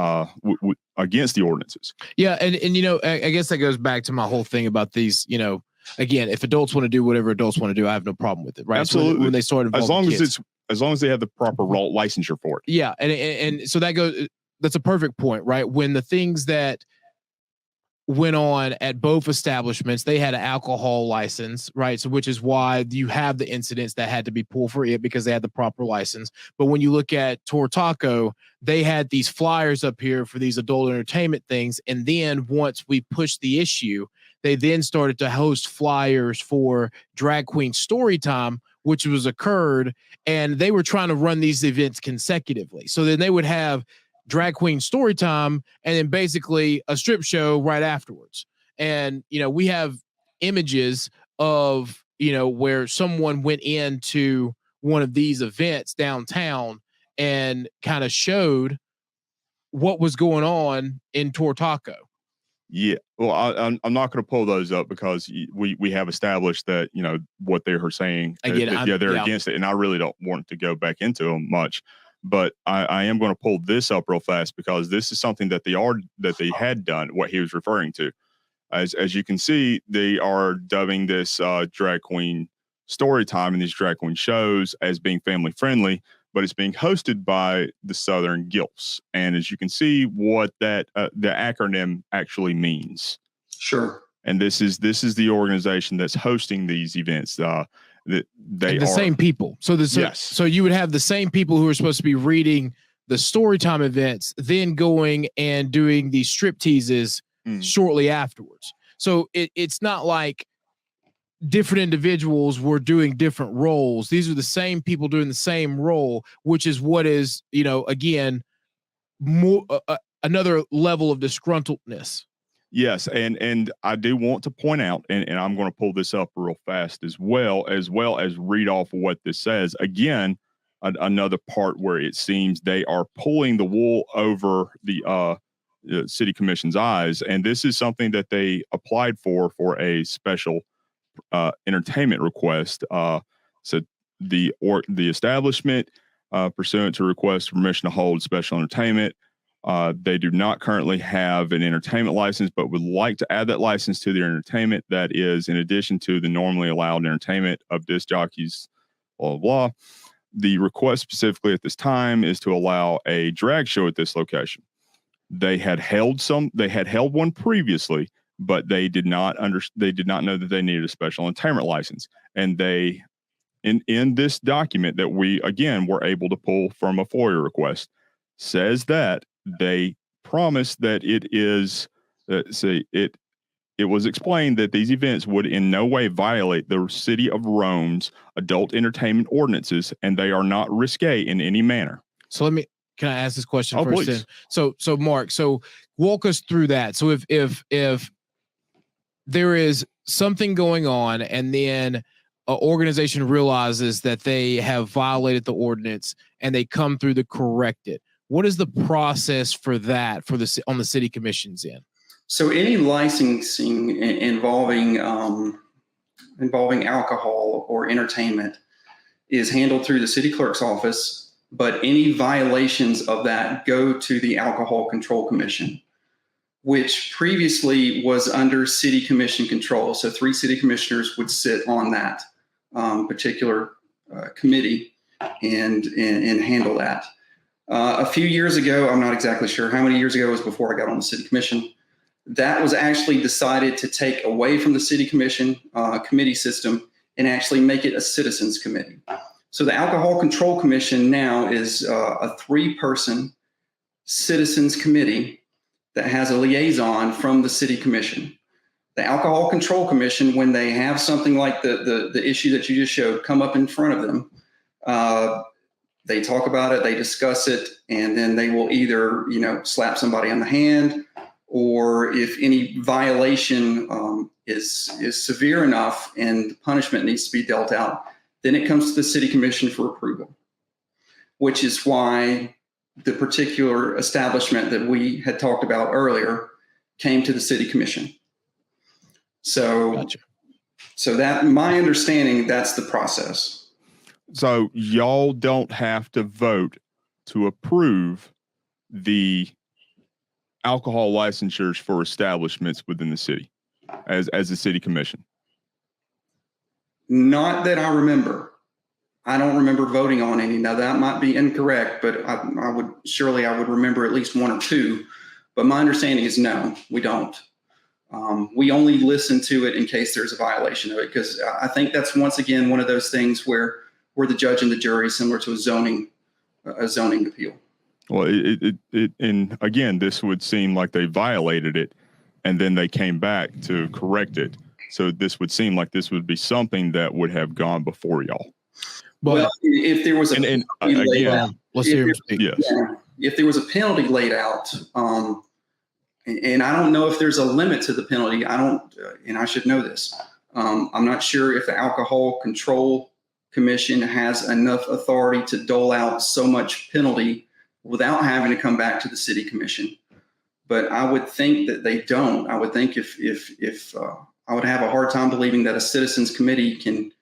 against the ordinances. Yeah, and you know, I guess that goes back to my whole thing about these, you know, again, if adults want to do whatever adults want to do, I have no problem with it, right? Absolutely. So when they start involving as long as they have the proper licensure for it. Yeah, and so that goes. That's a perfect point, right? When the things that went on at both establishments, they had an alcohol license, right? So which is why you have the incidents that had to be pulled for it because they had the proper license. But when you look at Tor Taco, they had these flyers up here for these adult entertainment things. And then once we pushed the issue, they then started to host flyers for Drag Queen Story Time, which was occurred. And they were trying to run these events consecutively. So then they would have Drag Queen Story Time and then basically a strip show right afterwards. And, you know, we have images of, you know, where someone went into one of these events downtown and kind of showed what was going on in Tor Taco. Yeah, well, I'm not going to pull those up because we have established that, you know, what they were saying. Again, they're against it, and I really don't want to go back into them much. But I am going to pull this up real fast because this is something that they had done, what he was referring to. As you can see, they are dubbing this drag queen story time and these drag queen shows as being family friendly, but it's being hosted by the Southern Gilfs. And as you can see, what that the acronym actually means. Sure. And this is the organization that's hosting these events. That they and the are same people. So yes. So you would have the same people who are supposed to be reading the Storytime events, then going and doing these strip teases shortly afterwards. So it's not like different individuals were doing different roles. These are the same people doing the same role, which is what is, you know, again, more another level of disgruntledness. Yes, and I do want to point out, and I'm going to pull this up real fast as well as read off what this says. Again, another part where it seems they are pulling the wool over the city commission's eyes, and this is something that they applied for a special entertainment request. So the establishment, pursuant to request permission to hold special entertainment. They do not currently have an entertainment license, but would like to add that license to their entertainment. That is, in addition to the normally allowed entertainment of disc jockeys, blah, blah, blah. The request specifically at this time is to allow a drag show at this location. They had held one previously, but they did not know that they needed a special entertainment license. And they, in this document that we, again, were able to pull from a FOIA request, says that they promised that it was explained that these events would in no way violate the city of Rome's adult entertainment ordinances, and they are not risque in any manner. So can I ask this question Oh, first? please. Then, so Mark, so walk us through that. So if there is something going on, and then an organization realizes that they have violated the ordinance, and they come through to correct it, what is the process for that on the city commission's end? So any licensing involving alcohol or entertainment is handled through the city clerk's office, but any violations of that go to the Alcohol Control Commission, which previously was under city commission control. So 3 city commissioners would sit on that particular committee and handle that. A few years ago, I'm not exactly sure how many years ago, it was before I got on the city commission, that was actually decided to take away from the city commission committee system and actually make it a citizens committee. So the Alcohol Control Commission now is a 3-person citizens committee that has a liaison from the city commission. The Alcohol Control Commission, when they have something like the issue that you just showed come up in front of them, they talk about it, they discuss it, and then they will either, slap somebody on the hand, or if any violation is severe enough and punishment needs to be dealt out, then it comes to the city commission for approval, which is why the particular establishment that we had talked about earlier came to the city commission. So, Gotcha. So that, my understanding, that's the process. So y'all don't have to vote to approve the alcohol licensures for establishments within the city as the city commission? Not that I remember. I don't remember voting on any. Now that might be incorrect, but I would remember at least 1 or 2. But my understanding is no, we don't. We only listen to it in case there's a violation of it, because I think that's once again one of those things where we're the judge and the jury, similar to a zoning appeal. Well, and again, this would seem like they violated it, and then they came back to correct it. So this would seem like this would be something that would have gone before y'all. But well, if there was a and again, let's hear him speak. Yes. If there was a penalty laid out, and I don't know if there's a limit to the penalty. And I should know this. I'm not sure if the Alcohol Control Commission has enough authority to dole out so much penalty without having to come back to the city commission. But I would think that they don't. I would think if I would have a hard time believing that a citizens committee can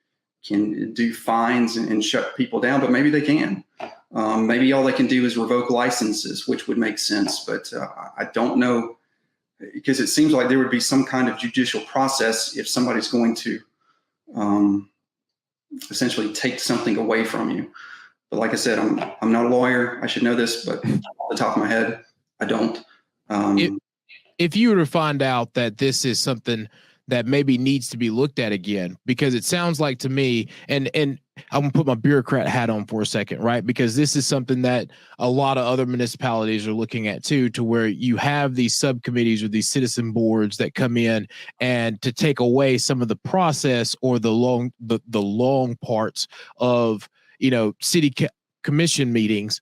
do fines and shut people down, but maybe they can. Maybe all they can do is revoke licenses, which would make sense. But I don't know, because it seems like there would be some kind of judicial process if somebody's going to essentially take something away from you. But like I said, I'm not a lawyer. I should know this, but off the top of my head, I don't. If you were to find out that this is something that maybe needs to be looked at again, because it sounds like to me, and I'm gonna put my bureaucrat hat on for a second, right? Because this is something that a lot of other municipalities are looking at too, to where you have these subcommittees or these citizen boards that come in and to take away some of the process or the long parts of, city commission meetings.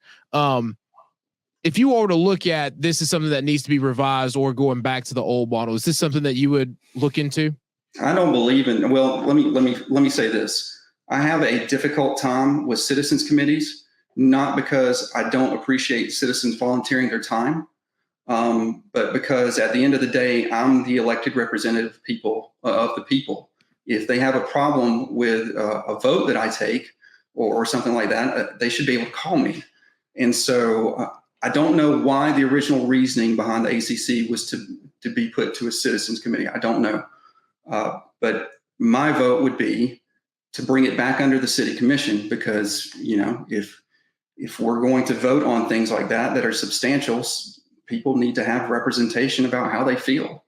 If you were to look at this is something that needs to be revised or going back to the old model, is this something that you would look into? I don't believe in. Well, let me say this. I have a difficult time with citizens committees, not because I don't appreciate citizens volunteering their time, but because at the end of the day, I'm the elected representative of the people. If they have a problem with a vote that I take or something like that, they should be able to call me. And so I don't know why the original reasoning behind the ACC was to be put to a citizens committee. I don't know. But my vote would be to bring it back under the city commission, because, if we're going to vote on things like that are substantial, people need to have representation about how they feel.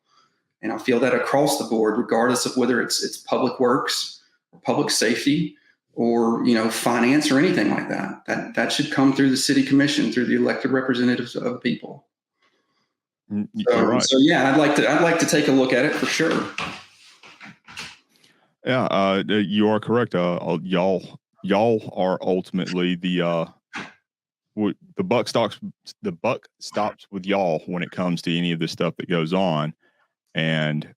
And I feel that across the board, regardless of whether it's public works or public safety or, finance or anything like that, that should come through the city commission, through the elected representatives of the people. Right. So yeah, I'd like to take a look at it for sure. Yeah, you are correct. Y'all are ultimately the the buck stops with y'all when it comes to any of this stuff that goes on. And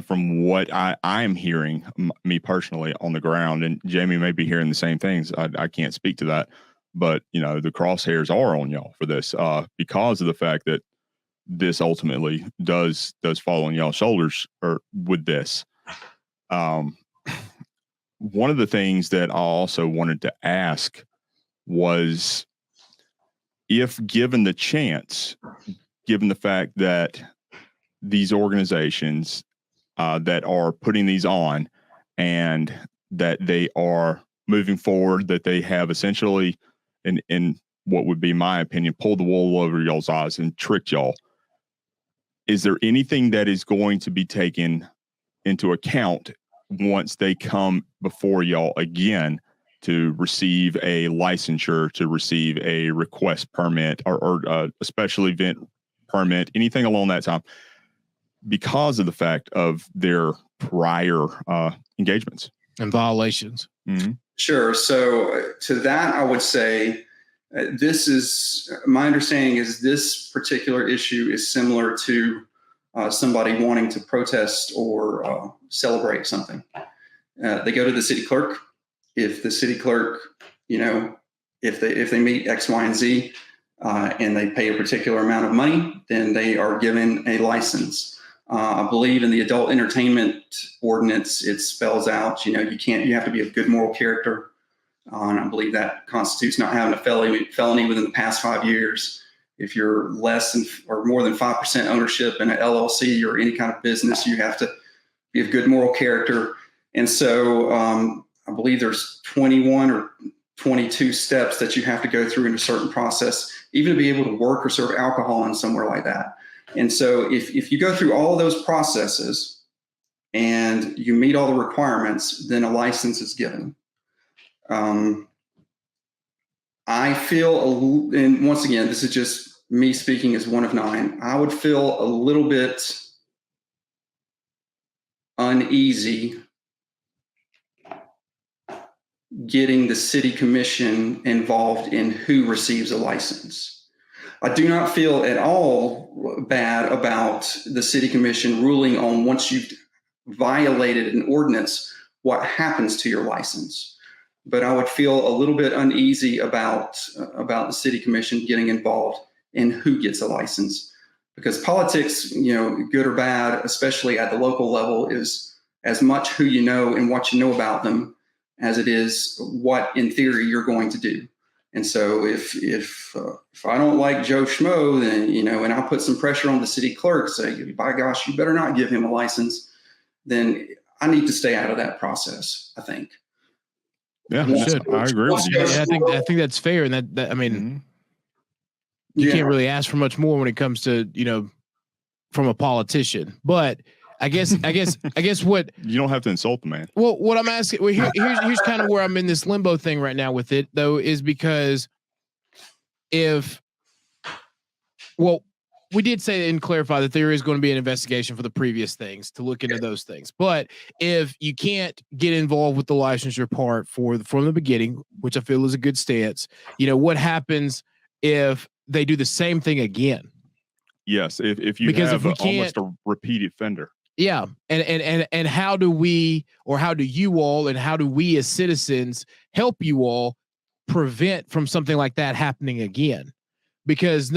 from what I am hearing, me personally on the ground, and Jamie may be hearing the same things. I can't speak to that, but the crosshairs are on y'all for this because of the fact that this ultimately does fall on y'all's shoulders or with this. One of the things that I also wanted to ask was, if given the chance, given the fact that these organizations that are putting these on and that they are moving forward, that they have essentially, in what would be my opinion, pulled the wool over y'all's eyes and tricked y'all, is there anything that is going to be taken into account once they come before y'all again to receive a licensure, to receive a request permit or a special event permit, anything along that time, because of the fact of their prior engagements and violations? Mm-hmm. Sure. So to that, I would say this is my understanding is this particular issue is similar to somebody wanting to protest or celebrate something. They go to the city clerk. If the city clerk, if they meet X, Y, and Z, and they pay a particular amount of money, then they are given a license. I believe in the adult entertainment ordinance, it spells out, you have to be of good moral character. And I believe that constitutes not having a felony within the past 5 years. If you're less than or more than 5% ownership in an LLC or any kind of business, you have to be of good moral character. And so I believe there's 21 or 22 steps that you have to go through in a certain process, even to be able to work or serve alcohol in somewhere like that. And so if you go through all of those processes and you meet all the requirements, then a license is given. I feel, and once again, this is just me speaking as one of nine, I would feel a little bit uneasy getting the city commission involved in who receives a license. I do not feel at all bad about the city commission ruling on, once you've violated an ordinance, what happens to your license. But I would feel a little bit uneasy about the city commission getting involved in who gets a license, because politics, good or bad, especially at the local level, is as much who you know and what you know about them as it is what in theory you're going to do. And so if I don't like Joe Schmo, then, and I'll put some pressure on the city clerk, say, by gosh, you better not give him a license, then I need to stay out of that process, I think. Yeah, I agree with you. Yeah, I think that's fair. And that I mean, you can't really ask for much more when it comes to, from a politician. But I guess what you don't have to insult the man. Well, what I'm asking, here's kind of where I'm in this limbo thing right now with it, though, is because we did say and clarify that there is going to be an investigation for the previous things to look into those things. But if you can't get involved with the licensure part from the beginning, which I feel is a good stance, what happens if they do the same thing again? Yes, if you have almost a repeat offender. Yeah. And how do we, or how do you all, and how do we as citizens help you all prevent from something like that happening again? Because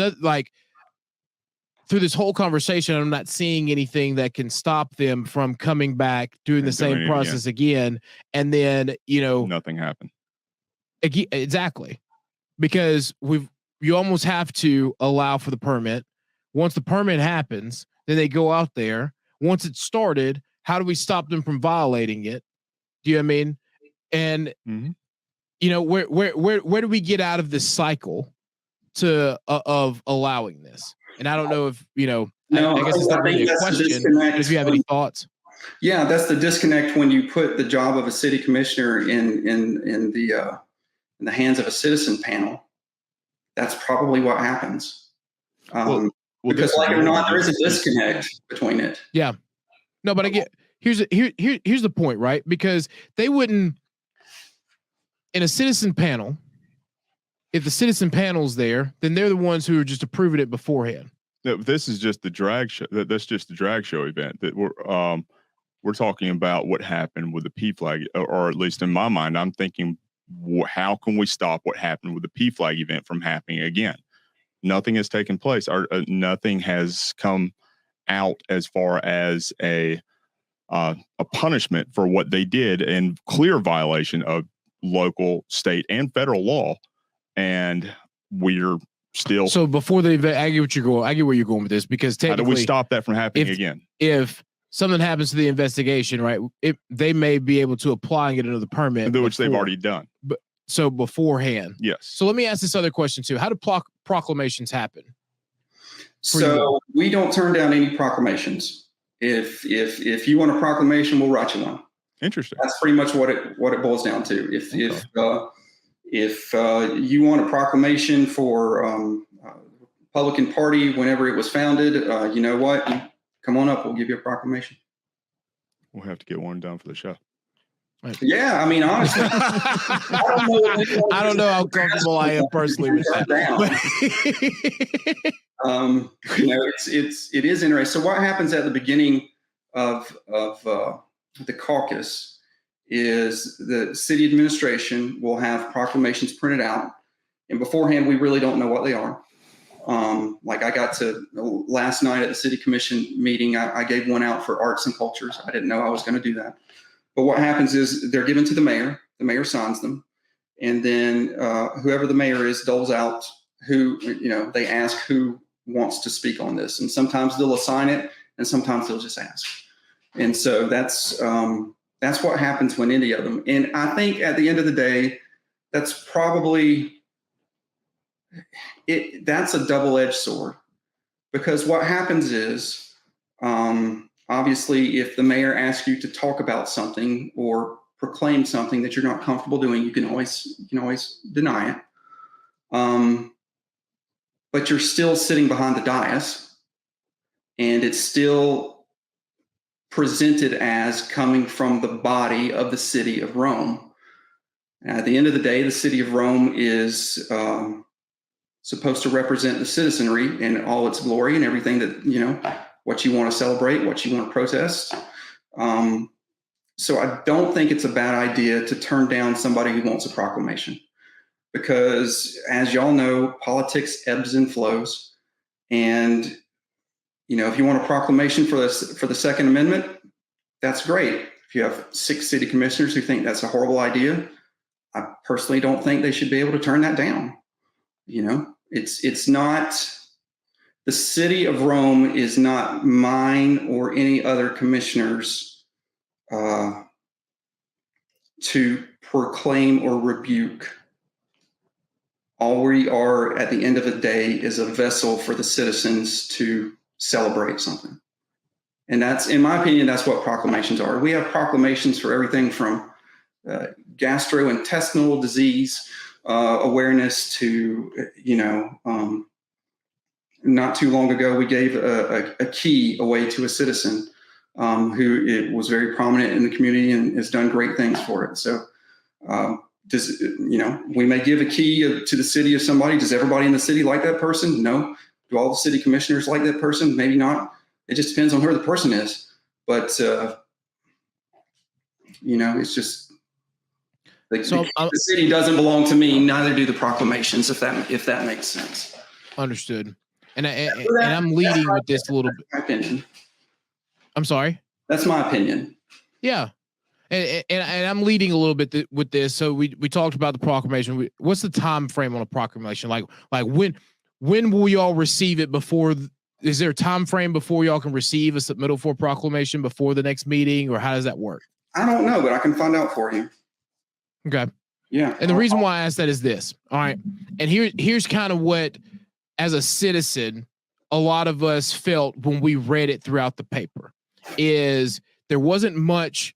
through this whole conversation, I'm not seeing anything that can stop them from coming back, doing the same process again. And then, nothing happened. Exactly. Because you almost have to allow for the permit. Once the permit happens, then they go out there. Once it's started, how do we stop them from violating it? Do you know what I mean? And where do we get out of this cycle of allowing this? And I don't know if I guess it's not really a question. If you have any thoughts, yeah, that's the disconnect when you put the job of a city commissioner in the hands of a citizen panel. That's probably what happens. Because like it or not, there is a disconnect between it. Yeah. No, but I get here's the point, right? Because they wouldn't, in a citizen panel, if the citizen panel's there, then they're the ones who are just approving it beforehand. No, this is just the drag show. That's just the drag show event that we're talking about what happened with the P flag, or at least in my mind, I'm thinking, how can we stop what happened with the P flag event from happening again? Nothing has taken place, or nothing has come out as far as a punishment for what they did in clear violation of local, state, and federal law. And we're still. So before the event, I get where you're going with this, because how do technically, we stop that from happening again? If something happens to the investigation, right, they may be able to apply and get another permit, which they've already done. But so beforehand, yes. So let me ask this other question too: how do proclamations happen? So we don't turn down any proclamations. If you want a proclamation, we'll write you one. Interesting. That's pretty much what it boils down to. If you want a proclamation for Republican Party whenever it was founded, you know what? Come on up. We'll give you a proclamation. We'll have to get one done for the show. Yeah, I mean, honestly, I don't know how comfortable I am personally with that. It is interesting. So what happens at the beginning of the caucus is the city administration will have proclamations printed out, and beforehand we really don't know what they are. Like I got to last night at the city commission meeting, I gave one out for arts and cultures. I didn't know I was going to do that. But what happens is they're given to the mayor signs them, and then whoever the mayor is doles out who, they ask who wants to speak on this. And sometimes they'll assign it, and sometimes they'll just ask. And so that's what happens when any of them. And I think at the end of the day, that's probably it. That's a double-edged sword, because what happens is, obviously, if the mayor asks you to talk about something or proclaim something that you're not comfortable doing, you can always deny it. But you're still sitting behind the dais, and it's still presented as coming from the body of the city of Rome. At the end of the day, the city of Rome is supposed to represent the citizenry in all its glory and everything that, what you want to celebrate, what you want to protest. So I don't think it's a bad idea to turn down somebody who wants a proclamation, because as y'all know, politics ebbs and flows. And, if you want a proclamation for the Second Amendment, that's great. If you have 6 city commissioners who think that's a horrible idea, I personally don't think they should be able to turn that down. It's not. The city of Rome is not mine or any other commissioners to proclaim or rebuke. All we are at the end of the day is a vessel for the citizens to celebrate something. And that's, in my opinion, that's what proclamations are. We have proclamations for everything from gastrointestinal disease awareness to, not too long ago, we gave a key away to a citizen who it was very prominent in the community and has done great things for it. So, we may give a key to the city of somebody. Does everybody in the city like that person? No. Do all the city commissioners like that person? Maybe not. It just depends on who the person is. But, it's just the city doesn't belong to me. Neither do the proclamations, if that makes sense. Understood. And I'm leading with this a little bit. My opinion. I'm sorry. That's my opinion. Yeah, and I'm leading a little bit with this. So we talked about the proclamation. What's the time frame on a proclamation? Like when will y'all receive it? Before, is there a time frame before y'all can receive a submittal for a proclamation before the next meeting, or how does that work? I don't know, but I can find out for you. Okay. Yeah. And the reason why I asked that is this. All right. And here's kind of what, as a citizen, a lot of us felt when we read it throughout the paper, is there wasn't much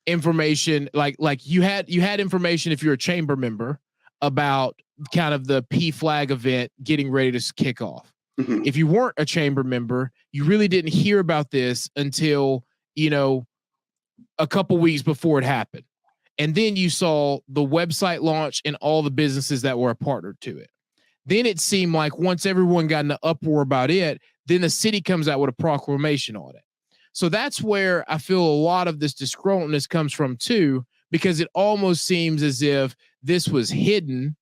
information. Like you had information if you're a chamber member about kind of the P flag event getting ready to kick off. Mm-hmm. If you weren't a chamber member, you really didn't hear about this until, a couple weeks before it happened. And then you saw the website launch and all the businesses that were a partner to it. Then it seemed like once everyone got in the uproar about it, then the city comes out with a proclamation on it. So that's where I feel a lot of this disgruntledness comes from too, because it almost seems as if this was hidden.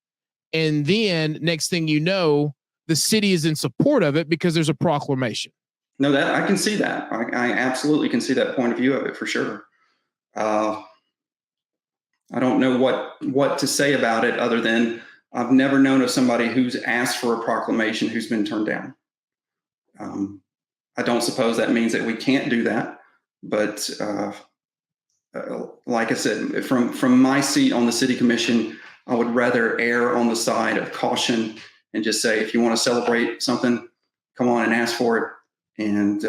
And then next thing you know, the city is in support of it because there's a proclamation. No, that I can see that. I absolutely can see that point of view of it for sure. I don't know what to say about it other than I've never known of somebody who's asked for a proclamation who's been turned down. I don't suppose that means that we can't do that, but like I said, from my seat on the city commission, I would rather err on the side of caution and just say, if you want to celebrate something, come on and ask for it, and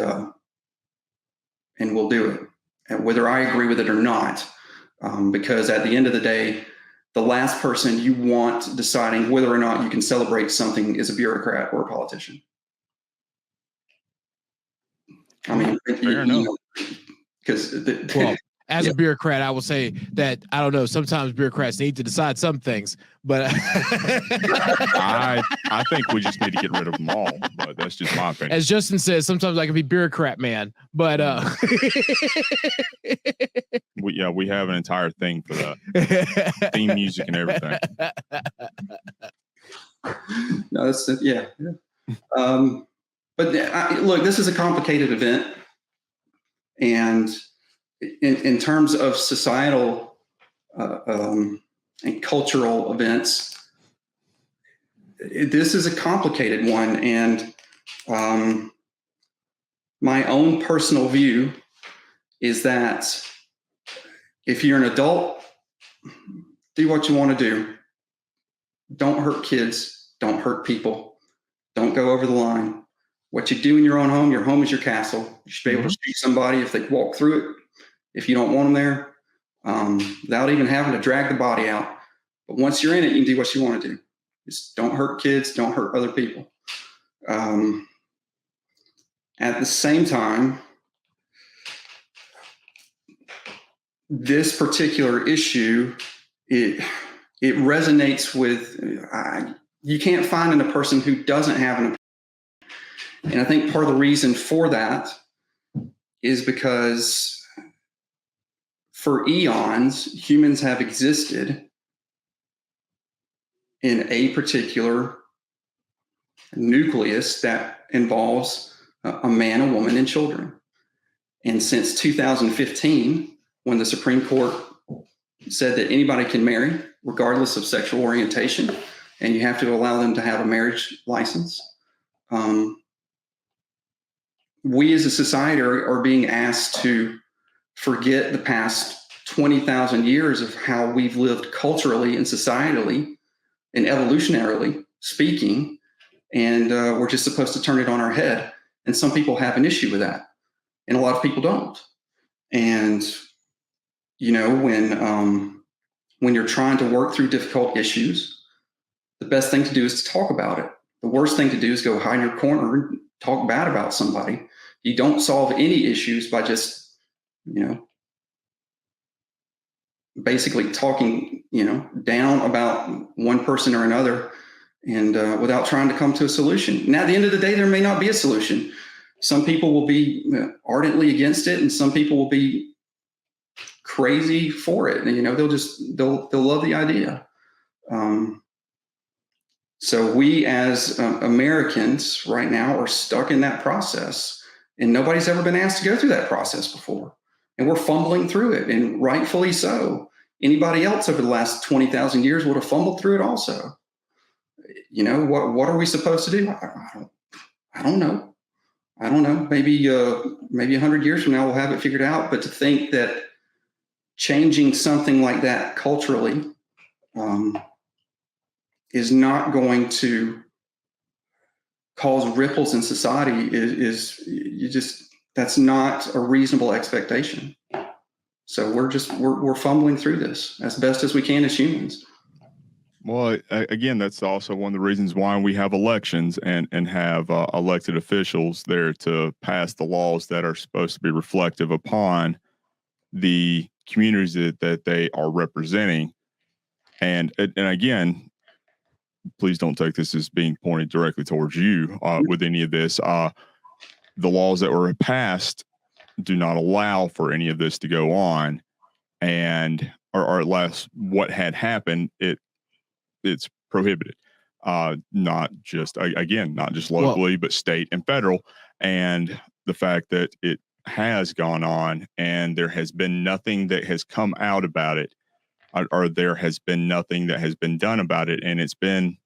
we'll do it, and whether I agree with it or not. Because at the end of the day, the last person you want deciding whether or not you can celebrate something is a bureaucrat or a politician. I mean, fair enough. Because as a bureaucrat, I will say that I don't know. Sometimes bureaucrats need to decide some things, but I think we just need to get rid of them all. But that's just my opinion. As Justin says, sometimes I can be bureaucrat man, but we have an entire thing for that, theme music and everything. No, that's yeah. But look, this is a complicated event, and in terms of societal and cultural events, this is a complicated one. And my own personal view is that if you're an adult, do what you want to do. Don't hurt kids. Don't hurt people. Don't go over the line. What you do in your own home, your home is your castle. You should be able to shoot somebody if they walk through it, if you don't want them there, without even having to drag the body out. But once you're in it, you can do what you want to do. Just don't hurt kids, don't hurt other people. At the same time, this particular issue, it resonates with, you can't find in a person who doesn't have an opinion. And I think part of the reason for that is because for eons, humans have existed in a particular nucleus that involves a man, a woman, and children. And since 2015, when the Supreme Court said that anybody can marry, regardless of sexual orientation, and you have to allow them to have a marriage license, we as a society are being asked to forget the past 20,000 years of how we've lived culturally and societally and evolutionarily speaking, and we're just supposed to turn it on our head. And some people have an issue with that, and a lot of people don't. And you know, when you're trying to work through difficult issues, the best thing to do is to talk about it. The worst thing to do is go hide in your corner and talk bad about somebody. You don't solve any issues by just, basically talking, down about one person or another, and without trying to come to a solution. Now, at the end of the day, there may not be a solution. Some people will be ardently against it, and some people will be crazy for it. And they'll love the idea. So we as Americans right now are stuck in that process, and nobody's ever been asked to go through that process before. And we're fumbling through it, and rightfully so. Anybody else over the last 20,000 years would have fumbled through it also. What are we supposed to do? I don't know. I don't know. Maybe 100 years from now, we'll have it figured out. But to think that changing something like that culturally is not going to cause ripples in society that's not a reasonable expectation. So we're fumbling through this as best as we can as humans. Well, again, that's also one of the reasons why we have elections and have elected officials there to pass the laws that are supposed to be reflective upon the communities that they are representing. And again, please don't take this as being pointed directly towards you with any of this. The laws that were passed do not allow for any of this to go on, and or at least what had happened, it's prohibited. Not just locally, but state and federal. And the fact that it has gone on and there has been nothing that has come out about it, or there has been nothing that has been done about it, and it's been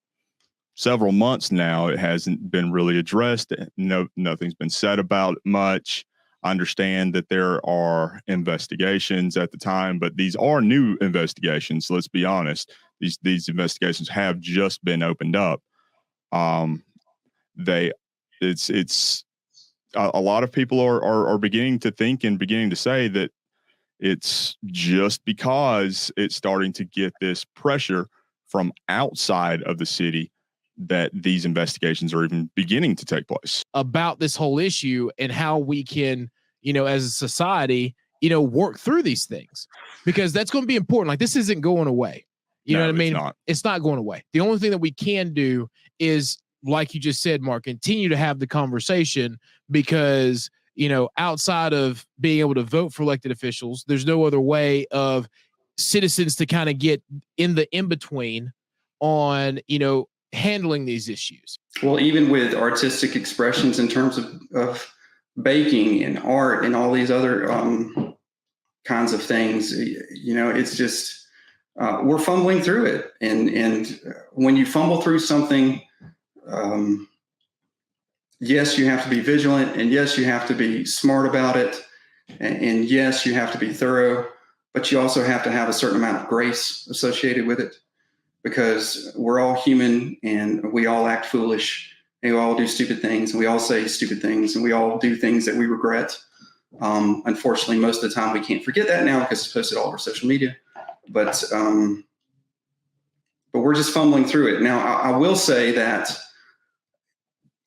several months now. It hasn't been really addressed. Nothing's been said about it much. I understand that there are investigations at the time, but these are new investigations. Let's be honest. These investigations have just been opened up. It's a lot of people are beginning to think and beginning to say that it's just because it's starting to get this pressure from outside of the city that these investigations are even beginning to take place. About this whole issue and how we can, as a society, work through these things, because that's going to be important. Like, this isn't going away. You know what I mean? It's not going away. The only thing that we can do is, like you just said, Mark, continue to have the conversation, because, outside of being able to vote for elected officials, there's no other way of citizens to kind of get in the in-between on, handling these issues. Well, even with artistic expressions in terms of baking and art and all these other kinds of things, it's just we're fumbling through it. And when you fumble through something, yes, you have to be vigilant, and yes, you have to be smart about it, and yes, you have to be thorough, but you also have to have a certain amount of grace associated with it, because we're all human and we all act foolish and we all do stupid things and we all say stupid things and we all do things that we regret. Unfortunately, most of the time we can't forget that now because it's posted all over social media, but we're just fumbling through it. Now, I will say that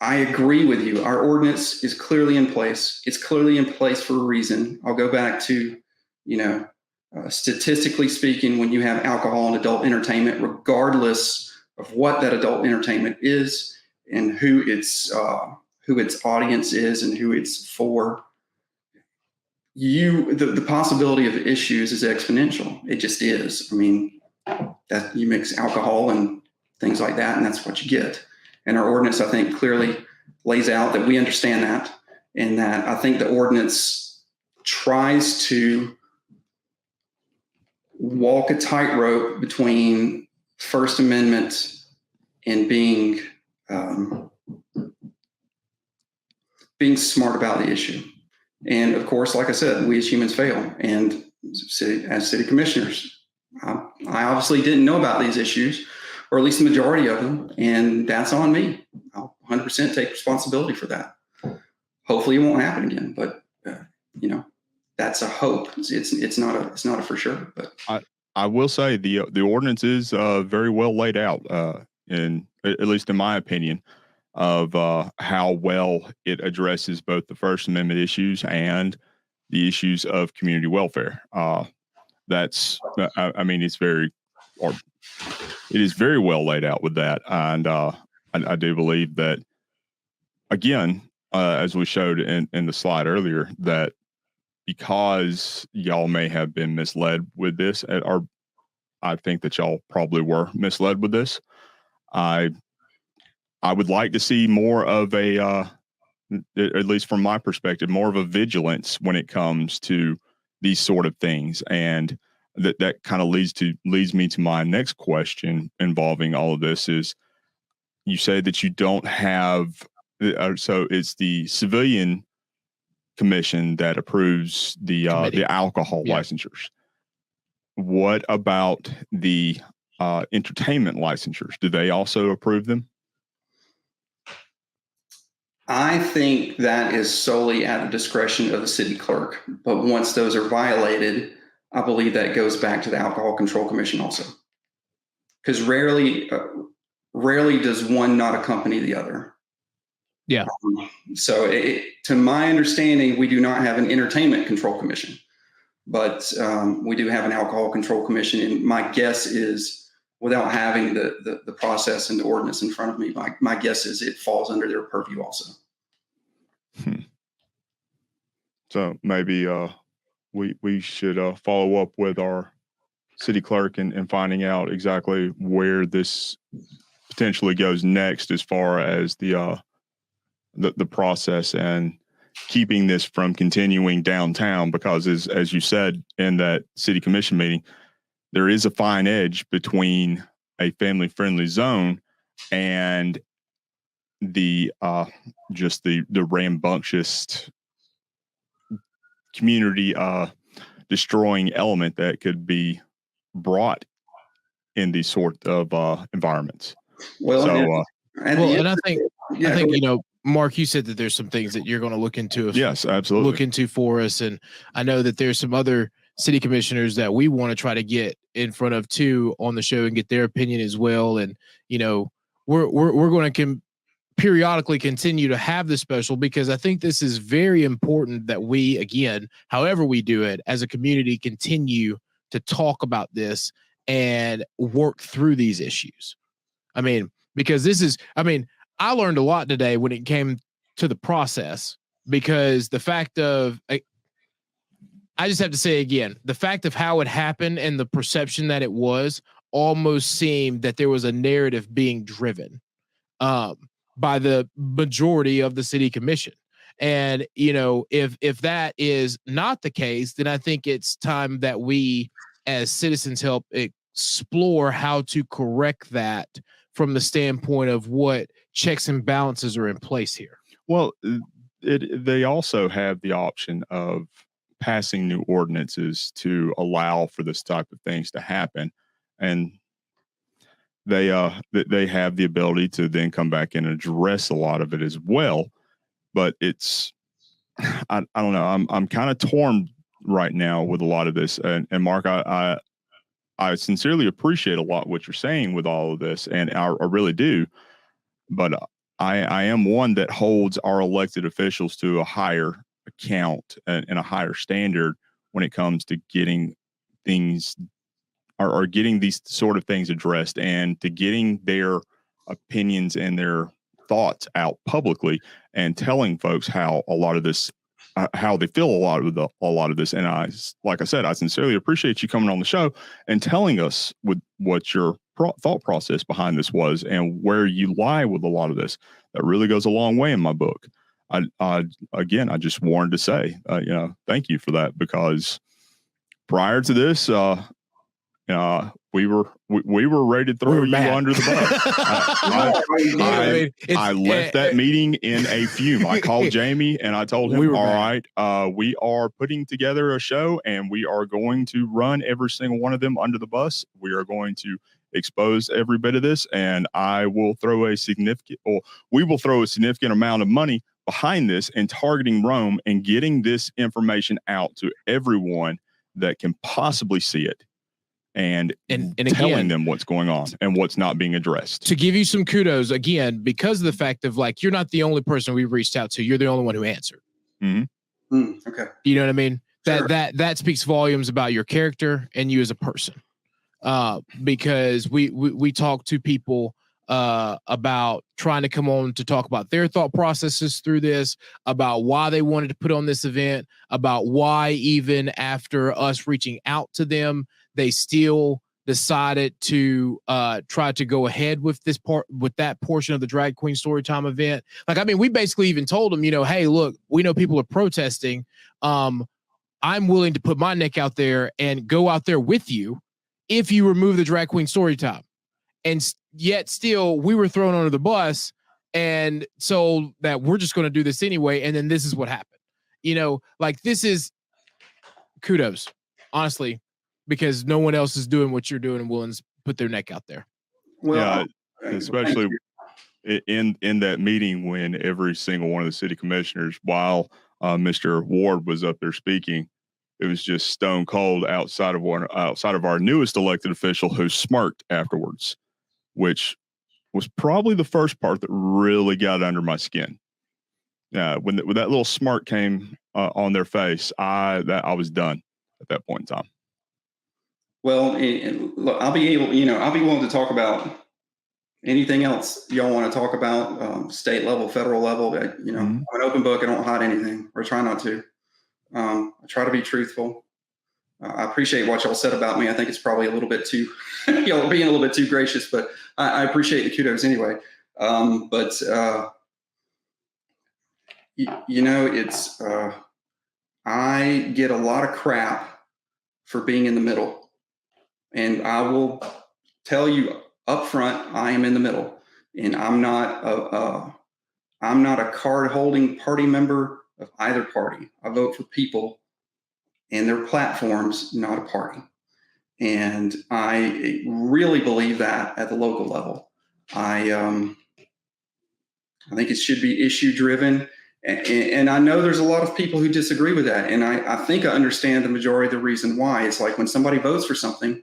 I agree with you. Our ordinance is clearly in place. It's clearly in place for a reason. I'll go back to, statistically speaking, when you have alcohol and adult entertainment, regardless of what that adult entertainment is and who its audience is and who it's for, the possibility of issues is exponential. It just is. I mean, that you mix alcohol and things like that, and that's what you get. And our ordinance, I think, clearly lays out that we understand that, and that I think the ordinance tries to walk a tightrope between First Amendment and being smart about the issue. And of course, like I said, we as humans fail. And as city commissioners, I obviously didn't know about these issues, or at least the majority of them, and that's on me. I'll 100% take responsibility for that. Hopefully, it won't happen again, but that's a hope. It's not a for sure. But I will say the ordinance is very well laid out, in at least in my opinion, of how well it addresses both the First Amendment issues and the issues of community welfare. It is very well laid out with that, and I do believe that, again, as we showed in the slide earlier, that because y'all may have been misled with this, I think that y'all probably were misled with this. I would like to see more of a, at least from my perspective, more of a vigilance when it comes to these sort of things. And that kind of leads me to my next question involving all of this is, you say that you don't have, so it's the civilian commission that approves the alcohol licensures. What about the entertainment licensures? Do they also approve them? I think that is solely at the discretion of the city clerk. But once those are violated, I believe that goes back to the Alcohol Control Commission also. Because rarely does one not accompany the other. Yeah. So to my understanding, we do not have an entertainment control commission. But we do have an alcohol control commission, and my guess is, without having the process and the ordinance in front of me, my guess is it falls under their purview also. So maybe we should follow up with our city clerk and finding out exactly where this potentially goes next as far as the process and keeping this from continuing downtown, because as you said in that city commission meeting, there is a fine edge between a family friendly zone and the just the rambunctious community destroying element that could be brought in these sort of environments. Well, so, and I think Mark, you said that there's some things that you're going to look into. Yes, absolutely. Look into for us, and I know that there's some other city commissioners that we want to try to get in front of too on the show and get their opinion as well. And we're going to periodically continue to have this special, because I think this is very important that we, again, however we do it as a community, continue to talk about this and work through these issues. I mean, because I learned a lot today when it came to the process, because the fact of, I just have to say again, the fact of how it happened and the perception that it was almost seemed that there was a narrative being driven by the majority of the city commission. And, if that is not the case, then I think it's time that we as citizens help explore how to correct that from the standpoint of what checks and balances are in place here. Well, they also have the option of passing new ordinances to allow for this type of things to happen. And they have the ability to then come back and address a lot of it as well. But it's, I don't know. I'm kind of torn right now with a lot of this. And Mark, I sincerely appreciate a lot what you're saying with all of this, and I really do. But I am one that holds our elected officials to a higher account and a higher standard when it comes to getting things or getting these sort of things addressed, and to getting their opinions and their thoughts out publicly and telling folks how a lot of this, how they feel a lot of this. And like I said, I sincerely appreciate you coming on the show and telling us what your thought process behind this was and where you lie with a lot of this. That really goes a long way in my book. I just wanted to say, thank you for that, because prior to this, we were ready to throw you under the bus. I left that meeting in a fume. I called Jamie and I told him, all right, we are putting together a show and we are going to run every single one of them under the bus. We are going to expose every bit of this, and we will throw a significant amount of money behind this and targeting Rome and getting this information out to everyone that can possibly see it. And telling them what's going on and what's not being addressed. To give you some kudos, again, because of the fact of, like, you're not the only person we reached out to. You're the only one who answered. Mm-hmm. Okay. You know what I mean? Sure. That speaks volumes about your character and you as a person. Because we talk to people about trying to come on to talk about their thought processes through this, about why they wanted to put on this event, about why even after us reaching out to them, they still decided to try to go ahead with that portion of the Drag Queen Storytime event. Like, I mean, we basically even told them, hey, look, we know people are protesting. I'm willing to put my neck out there and go out there with you if you remove the Drag Queen Storytime. And yet still we were thrown under the bus and so that we're just going to do this anyway. And then this is what happened. Like, this is kudos, honestly, because no one else is doing what you're doing and willing to put their neck out there. Well, yeah, especially in that meeting when every single one of the city commissioners, while Mr. Ward was up there speaking, it was just stone cold outside of our newest elected official, who smirked afterwards, which was probably the first part that really got under my skin. When that little smirk came on their face, I was done. at that point in time. Well, look, I'll be willing to talk about anything else y'all want to talk about, state level, federal level. I'm an open book. I don't hide anything, or try not to. I try to be truthful. I appreciate what y'all said about me. I think it's probably a little bit too, y'all being a little bit too gracious, but I appreciate the kudos anyway. I get a lot of crap for being in the middle, and I will tell you up front, I am in the middle, and I'm not a card-holding party member of either party. I vote for people and their platforms, not a party. And I really believe that at the local level. I think it should be issue-driven. And I know there's a lot of people who disagree with that. And I think I understand the majority of the reason why. It's like when somebody votes for something,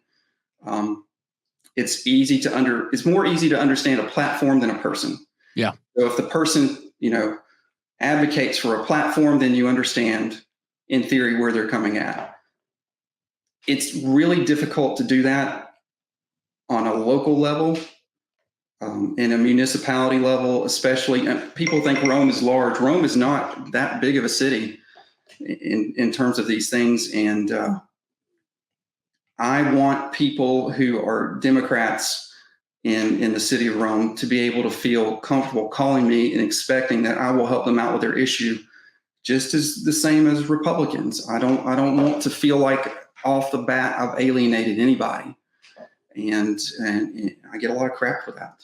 it's more easy to understand a platform than a person. Yeah. So if the person, advocates for a platform, then you understand in theory where they're coming at. It's really difficult to do that on a local level, in a municipality level, especially. People think Rome is large. Rome is not that big of a city in terms of these things. And I want people who are Democrats in the city of Rome to be able to feel comfortable calling me and expecting that I will help them out with their issue, just as the same as Republicans. I don't want to feel like off the bat I've alienated anybody, and I get a lot of crap for that.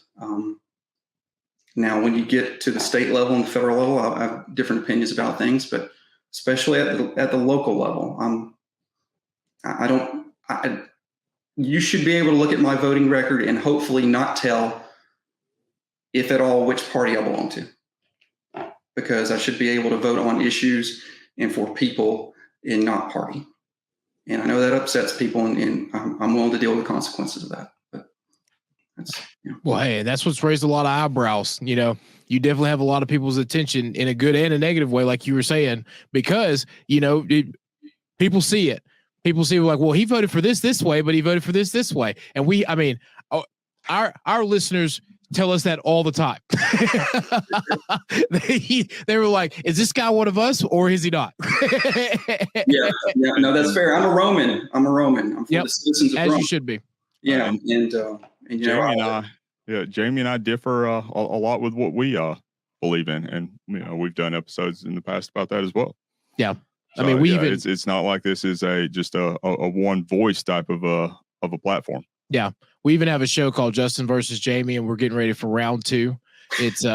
Now, when you get to the state level and the federal level, I have different opinions about things, but especially at the local level, you should be able to look at my voting record and hopefully not tell, if at all, which party I belong to, because I should be able to vote on issues and for people and not party. And I know that upsets people, and I'm willing to deal with the consequences of that. But that's, Well, hey, that's what's raised a lot of eyebrows. You definitely have a lot of people's attention in a good and a negative way, like you were saying, because, people see it. People see like, well, he voted for this way, but he voted for this way. And our listeners tell us that all the time. They were like, is this guy one of us or is he not? Yeah, no, that's fair. I'm a Roman. I'm for the citizens of As Rome. You should be. Yeah. Jamie and I differ a lot with what we believe in. And, we've done episodes in the past about that as well. Yeah. So, it's not like this is just a one voice type of a platform. Yeah. We even have a show called Justin versus Jamie, and we're getting ready for round 2. It's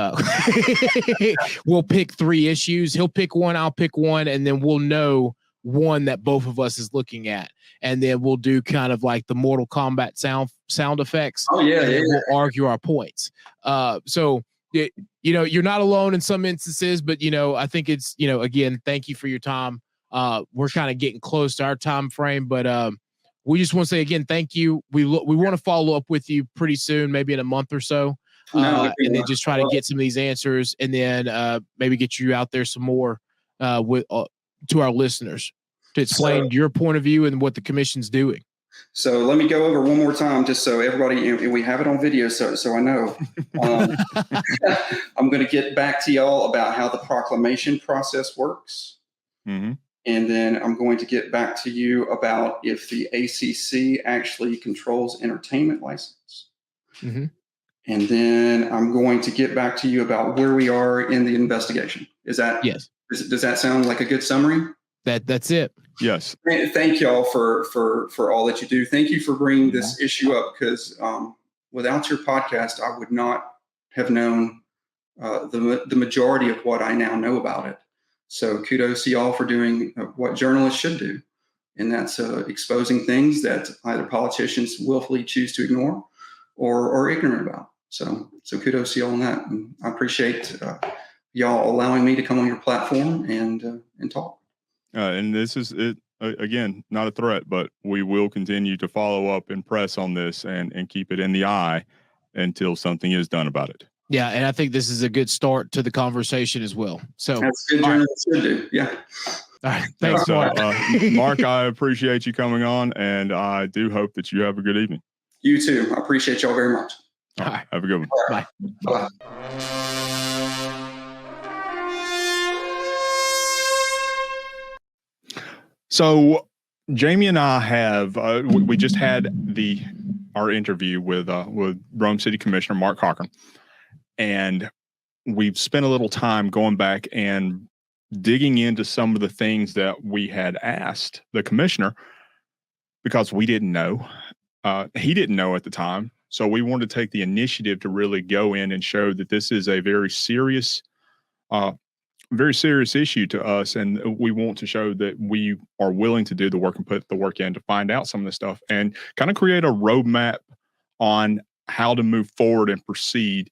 we'll pick 3 issues. He'll pick one, I'll pick one, and then we'll know one that both of us is looking at. And then we'll do kind of like the Mortal Kombat sound effects. Oh yeah. We'll argue our points. So you're not alone in some instances, but I think it's, again, thank you for your time. We're kind of getting close to our time frame, but we just want to say again, thank you. We want to follow up with you pretty soon, maybe in a month or so, and then just try to get some of these answers, and then maybe get you out there some more to our listeners to explain your point of view and what the commission's doing. So let me go over one more time, just so everybody, and we have it on video, so I know. I'm going to get back to y'all about how the proclamation process works. Mm-hmm. And then I'm going to get back to you about if the ACC actually controls entertainment license. Mm-hmm. And then I'm going to get back to you about where we are in the investigation. Is that yes? Does that sound like a good summary? That's it. Yes. Thank y'all for all that you do. Thank you for bringing this issue up, because without your podcast, I would not have known the majority of what I now know about it. So kudos to y'all for doing what journalists should do, and that's exposing things that either politicians willfully choose to ignore or are ignorant about. So kudos to y'all on that, and I appreciate y'all allowing me to come on your platform and talk. And this is it again, not a threat, but we will continue to follow up and press on this and keep it in the eye until something is done about it. Yeah, and I think this is a good start to the conversation as well. So that's good journalists should do. Yeah. All right. Thanks, So, Mark. Mark, I appreciate you coming on, and I do hope that you have a good evening. You too. I appreciate y'all very much. All right. Have a good one. Bye. Bye. So Jamie and I have we just had our interview with Rome City Commissioner Mark Cochran, and we've spent a little time going back and digging into some of the things that we had asked the commissioner because we didn't know. He didn't know at the time. So we wanted to take the initiative to really go in and show that this is a very serious issue to us. And we want to show that we are willing to do the work and put the work in to find out some of this stuff and kind of create a roadmap on how to move forward and proceed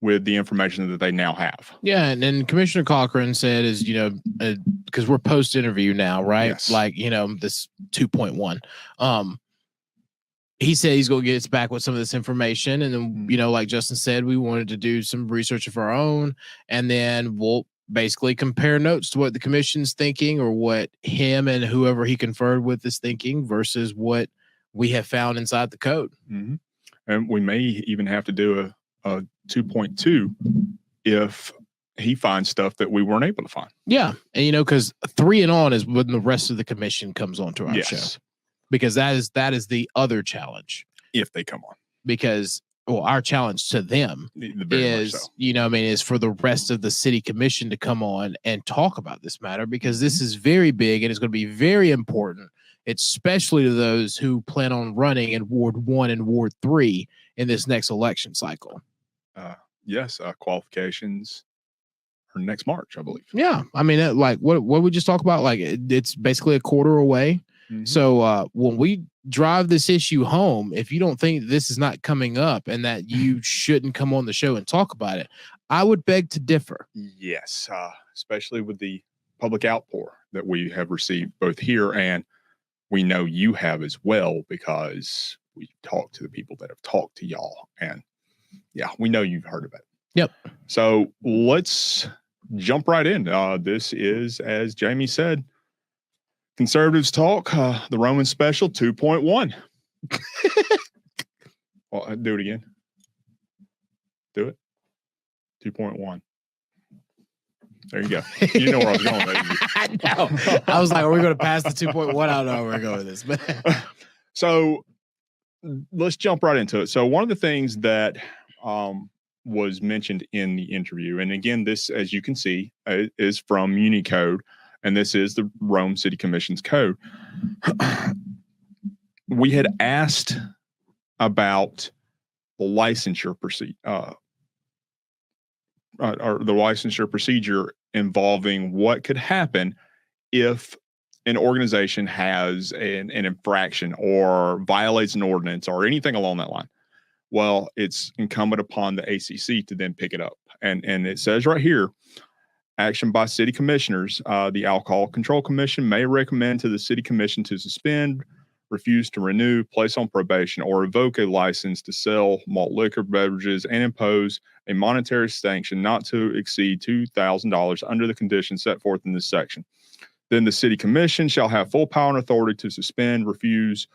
with the information that they now have. Yeah, and then Commissioner Cochran said is, because we're post-interview now, right? Yes. Like, this 2.1. He said he's going to get us back with some of this information. And then, like Justin said, we wanted to do some research of our own. And then we'll basically compare notes to what the commission's thinking or what him and whoever he conferred with is thinking versus what we have found inside the code. Mm-hmm. And we may even have to do a 2.2 if he finds stuff that we weren't able to find. Yeah. And, because 3 and on is when the rest of the commission comes on to our show. Because that is the other challenge. If they come on. Because our challenge to them is, is for the rest of the city commission to come on and talk about this matter, because this is very big and it's going to be very important, especially to those who plan on running in Ward 1 and Ward 3 in this next election cycle. Yes, qualifications for next March, I believe. Yeah. I mean, like what we just talked about, like it's basically a quarter away. Mm-hmm. So when we drive this issue home, if you don't think this is not coming up and that you shouldn't come on the show and talk about it, I would beg to differ. Yes, especially with the public outpour that we have received both here and we know you have as well, because we talked to the people that have talked to y'all. And yeah, we know you've heard of it. Yep. So let's jump right in. This is, as Jamie said, Conservatives Talk, the Roman Special 2.1. Well, do it again. Do it. 2.1. There you go. You know where I was going. No. I was like, are we going to pass the 2.1? I don't know where we're going with this. But so let's jump right into it. So one of the things that was mentioned in the interview, and again, this, as you can see, is from Unicode, and this is the Rome City Commission's code. We had asked about the licensure procedure involving what could happen if an organization has an infraction or violates an ordinance or anything along that line. Well, it's incumbent upon the ACC to then pick it up. And it says right here, action by city commissioners, the Alcohol Control Commission may recommend to the city commission to suspend, refuse to renew, place on probation, or revoke a license to sell malt liquor beverages and impose a monetary sanction not to exceed $2,000 under the conditions set forth in this section. Then the city commission shall have full power and authority to suspend, refuse,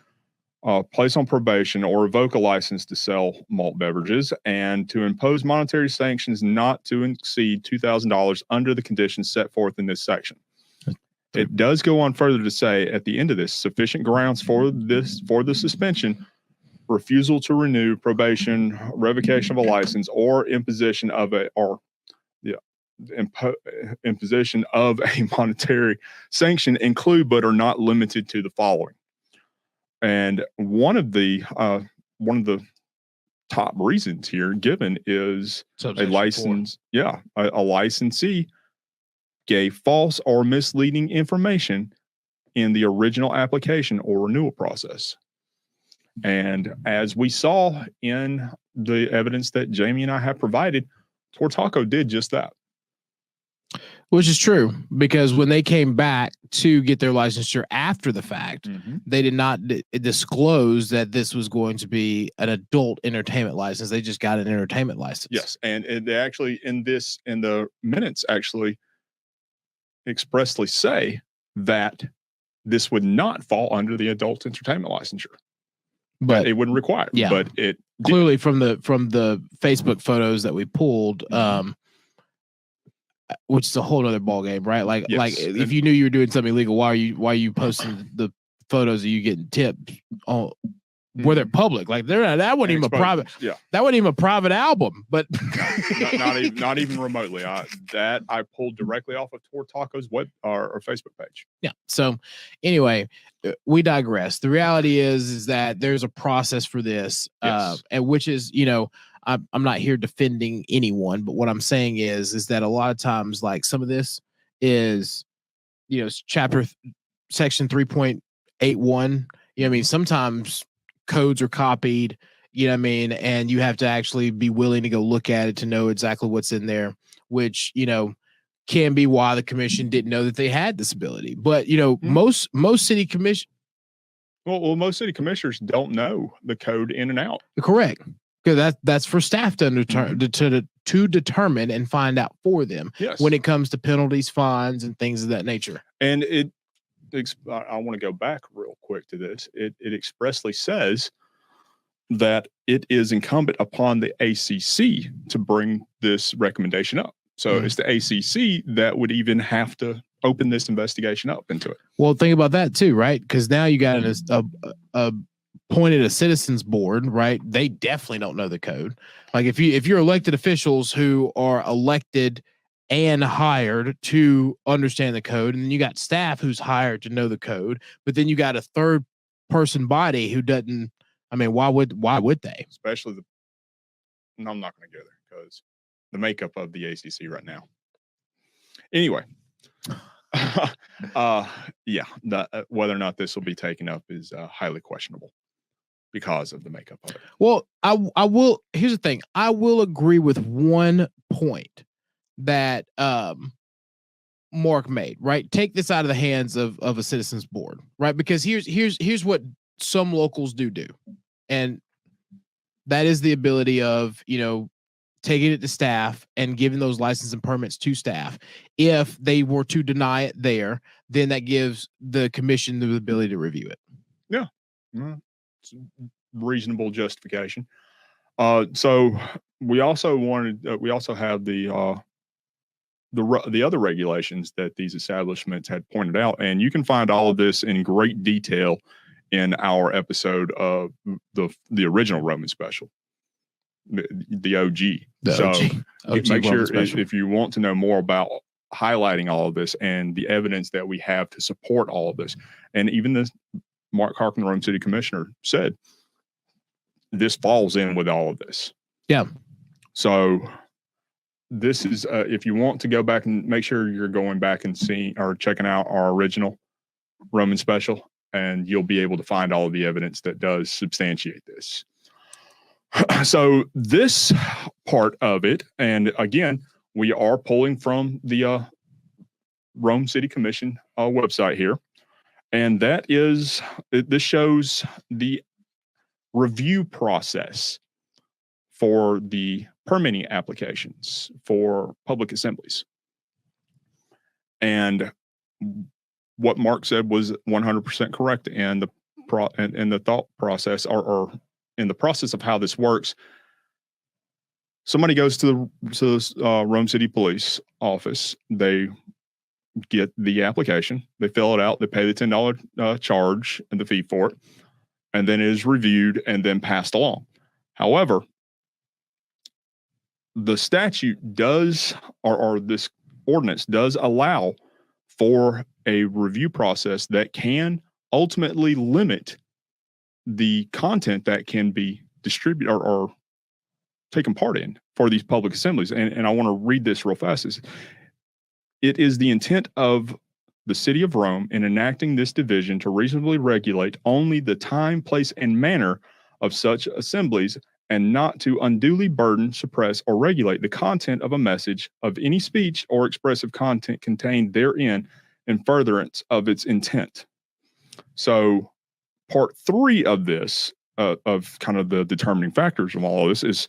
place on probation, or revoke a license to sell malt beverages and to impose monetary sanctions not to exceed $2,000 under the conditions set forth in this section. It does go on further to say at the end of this, sufficient grounds for the suspension, refusal to renew, probation, revocation of a license, or imposition of a monetary sanction include but are not limited to the following. And one of the top reasons here given is a license. Yeah, a licensee gave false or misleading information in the original application or renewal process. And as we saw in the evidence that Jamie and I have provided, Tortaco did just that. Which is true, because when they came back to get their licensure after the fact, they did not disclose that this was going to be an adult entertainment license. They just got an entertainment license. Yes, and they actually in the minutes actually expressly say that this would not fall under the adult entertainment licensure. But it wouldn't require. Yeah. But it clearly from the Facebook photos that we pulled, which is a whole other ball game, right? Like, Yes. like if you knew you were doing something illegal, why are you posting the photos of you getting tipped on where they're public? Like that wasn't even a private. Yeah, that wasn't even a private album. But not even remotely. I pulled directly off of Tor Taco's web or Facebook page. Yeah. So anyway, we digress. The reality is that there's a process for this, Yes. and which is, you know, I'm not here defending anyone, but what I'm saying is that a lot of times, like some of this is, you know, section 3.81. You know what I mean? Sometimes codes are copied, you know what I mean? And you have to actually be willing to go look at it to know exactly what's in there, which, you know, can be why the commission didn't know that they had this ability. But, you know, most city commission. Well, most city commissioners don't know the code in and out. Correct. Because that's for staff to determine and find out for them. Yes. When it comes to penalties, fines, and things of that nature. And I want to go back real quick to this. It expressly says that it is incumbent upon the ACC to bring this recommendation up. So it's the ACC that would even have to open this investigation up into it. Well, think about that too, right? Because now you got appointed a citizens board, right? They definitely don't know the code. Like if you're elected officials who are elected and hired to understand the code, and then you got staff who's hired to know the code, but then you got a third person body who doesn't. I mean, why would they? Especially no, I'm not going to go there because the makeup of the ACC right now. Anyway, whether or not this will be taken up is highly questionable because of the makeup of it. Well, I will. Here's the thing. I will agree with one point that Mark made. Right, take this out of the hands of a citizens board. Right, because here's what some locals do, and that is the ability of, you know, taking it to staff and giving those license and permits to staff. If they were to deny it there, then that gives the commission the ability to review it. Yeah. It's reasonable justification. So we also have the other regulations that these establishments had pointed out, and you can find all of this in great detail in our episode of the original Roman special, the OG. Make sure if you want to know more about highlighting all of this and the evidence that we have to support all of this, and even the Mark Cochran, Rome City Commissioner, said this falls in with all of this. Yeah. So this is if you want to go back and make sure you're going back and seeing or checking out our original Roman special, and you'll be able to find all of the evidence that does substantiate this. So this part of it, and again, we are pulling from the Rome City Commission website here, and this shows the review process for the permitting applications for public assemblies. And what Mark said was 100% correct, and the thought process or in the process of how this works. Somebody goes to the Rome City Police office. They get the application. They fill it out. They pay the $10 charge and the fee for it, and then it is reviewed and then passed along. However, the statute does, or this ordinance does allow for a review process that can ultimately limit the content that can be distributed or taken part in for these public assemblies. And I want to read this real fast. It is the intent of the city of Rome in enacting this division to reasonably regulate only the time, place, and manner of such assemblies, and not to unduly burden, suppress, or regulate the content of a message, of any speech or expressive content contained therein, in furtherance of its intent. So part 3 of this, of kind of the determining factors of all of this, is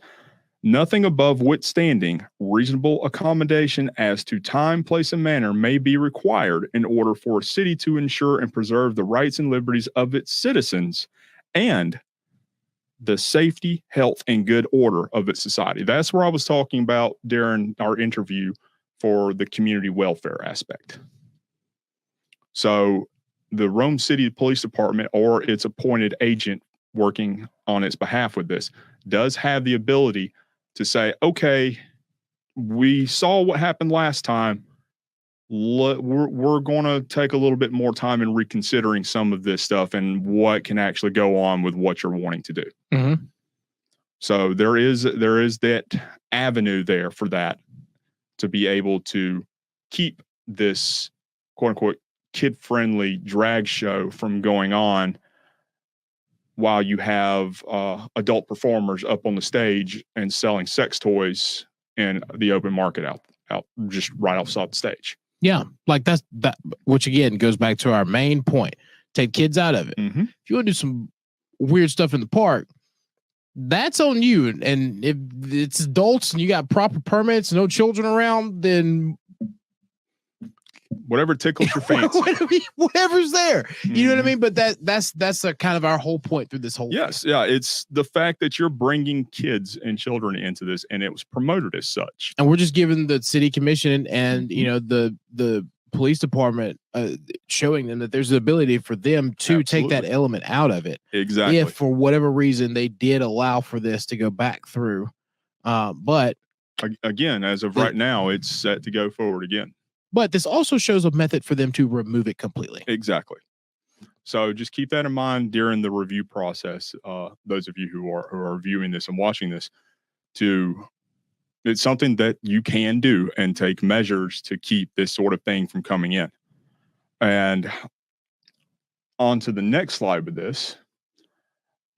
Nothing above withstanding reasonable accommodation as to time, place, and manner may be required in order for a city to ensure and preserve the rights and liberties of its citizens and the safety, health, and good order of its society. That's where I was talking about during our interview for the community welfare aspect. So the Rome City Police Department or its appointed agent working on its behalf with this does have the ability to say, okay, we saw what happened last time. We're going to take a little bit more time in reconsidering some of this stuff and what can actually go on with what you're wanting to do. Mm-hmm. So there is that avenue there for that to be able to keep this quote unquote kid-friendly drag show from going on while you have adult performers up on the stage and selling sex toys in the open market out just right outside the stage. Yeah, like that, which again goes back to our main point. Take kids out of it. Mm-hmm. If you want to do some weird stuff in the park, that's on you. And if it's adults and you got proper permits, no children around, then whatever tickles your fancy, whatever's there. Mm-hmm. You know what I mean? But that's a kind of our whole point through this whole yes, thing. Yeah, it's the fact that you're bringing kids and children into this, and it was promoted as such. And we're just giving the city commission and you know the police department showing them that there's the ability for them to take that element out of it. Exactly. If for whatever reason they did allow for this to go back through, but again, as of right now, it's set to go forward again. But this also shows a method for them to remove it completely. Exactly. So just keep that in mind during the review process. Those of you who are viewing this and watching this, it's something that you can do and take measures to keep this sort of thing from coming in. And on to the next slide with this.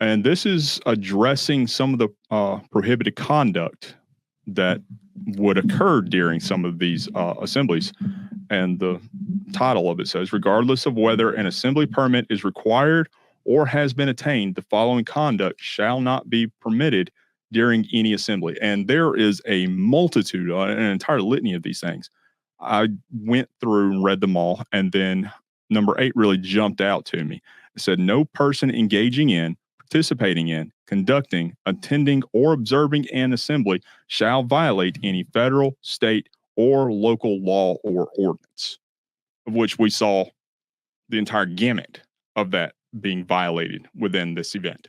And this is addressing some of the prohibited conduct that would occur during some of these assemblies. And the title of it says, regardless of whether an assembly permit is required or has been attained, the following conduct shall not be permitted during any assembly. And there is a multitude, an entire litany of these things. I went through and read them all. And then number 8 really jumped out to me. It said, no person engaging in, participating in, conducting, attending, or observing an assembly shall violate any federal, state, or local law or ordinance, of which we saw the entire gamut of that being violated within this event.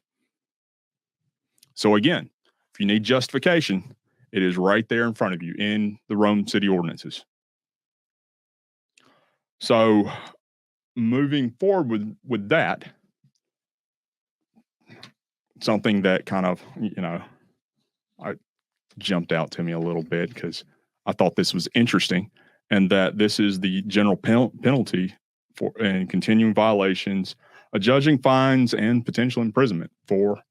So again, if you need justification, it is right there in front of you in the Rome City ordinances. So moving forward with that, something that kind of, I jumped out to me a little bit because I thought this was interesting, and that this is the general penalty for and continuing violations, judging fines and potential imprisonment for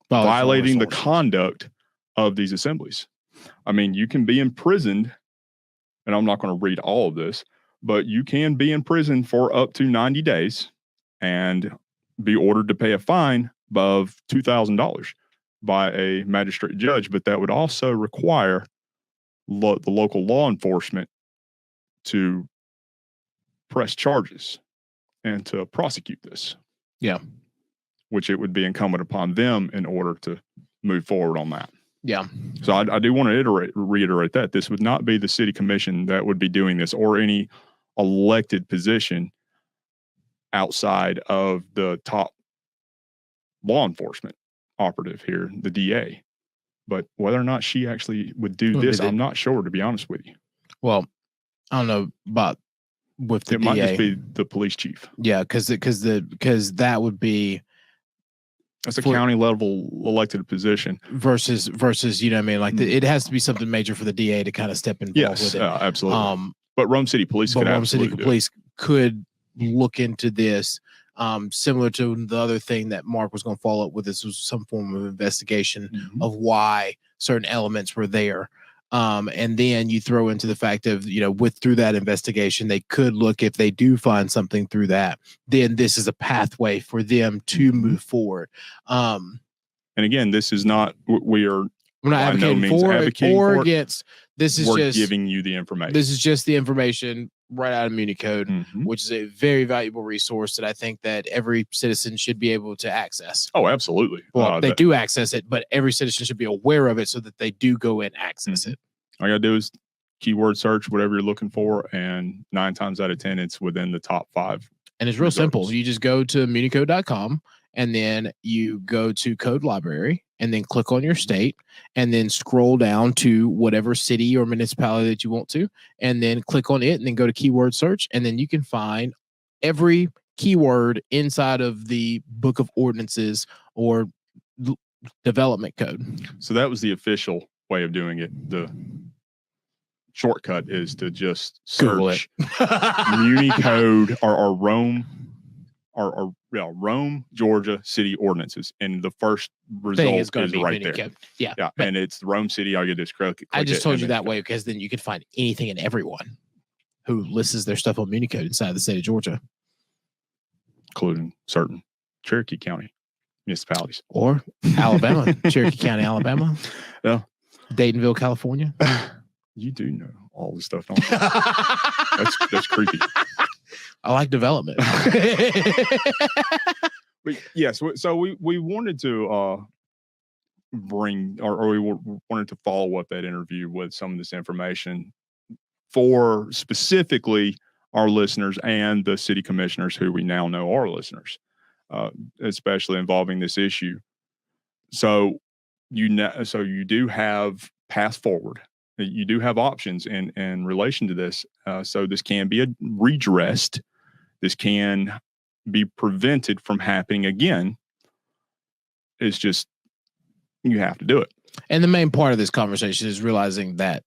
violating the conduct of these assemblies. I mean, you can be imprisoned, and I'm not going to read all of this, but you can be in prison for up to 90 days and be ordered to pay a fine of $2,000 by a magistrate judge. But that would also require the local law enforcement to press charges and to prosecute this. Yeah. Which it would be incumbent upon them in order to move forward on that. Yeah. So I do want to reiterate that this would not be the city commission that would be doing this, or any elected position outside of the top law enforcement operative here, the DA. But whether or not she actually would do this, I'm not sure, to be honest with you. Well, I don't know about with the DA. It might just be the police chief. Yeah, because that would be, that's a county level elected position versus you know what I mean, like it has to be something major for the DA to kind of step involved with it. Absolutely. But Rome City Police could look into this, similar to the other thing that Mark was going to follow up with. This was some form of investigation of why certain elements were there. And then you throw into the fact of, through that investigation, they could look, if they do find something through that, then this is a pathway for them to move forward. And again, this is not, we are We're not by no advocating means for it advocating or for it. against. This is We're just giving you the information. This is just the information right out of Municode, Mhm. which is a very valuable resource that I think that every citizen should be able to access. Oh, absolutely. Well, they do access it, but every citizen should be aware of it so that they do go and access it. All you gotta do is keyword search whatever you're looking for, and 9 times out of 10, it's within the top 5. And it's real results. simple. You just go to municode.com and then you go to code library and then click on your state and then scroll down to whatever city or municipality that you want to, and then click on it and then go to keyword search. And then you can find every keyword inside of the book of ordinances or development code. So that was the official way of doing it. The shortcut is to just search Municode or Rome or Rome, Georgia city ordinances, and the first result is right there. Yeah, and it's Rome City. All you do is click. I just told you that way because then you can find anything and everyone who lists their stuff on Municode inside the state of Georgia, including certain Cherokee County municipalities or Alabama, Cherokee County, Alabama, Daytonville, California. You do know all this stuff. That's creepy. I like development. But yes, so we wanted to bring or we wanted to follow up that interview with some of this information for specifically our listeners and the city commissioners who we now know are listeners, especially involving this issue. So you do have path forward. You do have options in relation to this. So this can be redressed. This can be prevented from happening again. It's just, you have to do it. And the main part of this conversation is realizing that,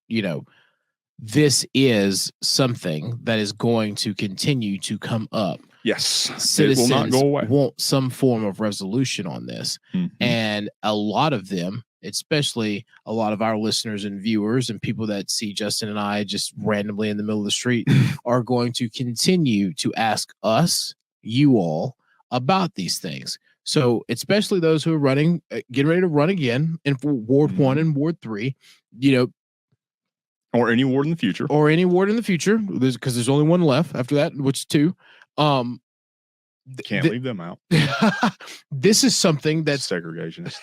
this is something that is going to continue to come up. Yes. Citizens it will not go away. Want some form of resolution on this. Mm-hmm. And a lot of them, especially a lot of our listeners and viewers and people that see Justin and I just randomly in the middle of the street are going to continue to ask us, you all, about these things. So especially those who are running, getting ready to run again in Ward 1 and Ward 3, or any ward in the future. Because there's only one left after that, which is 2. Can't leave them out. This is something that's segregationist.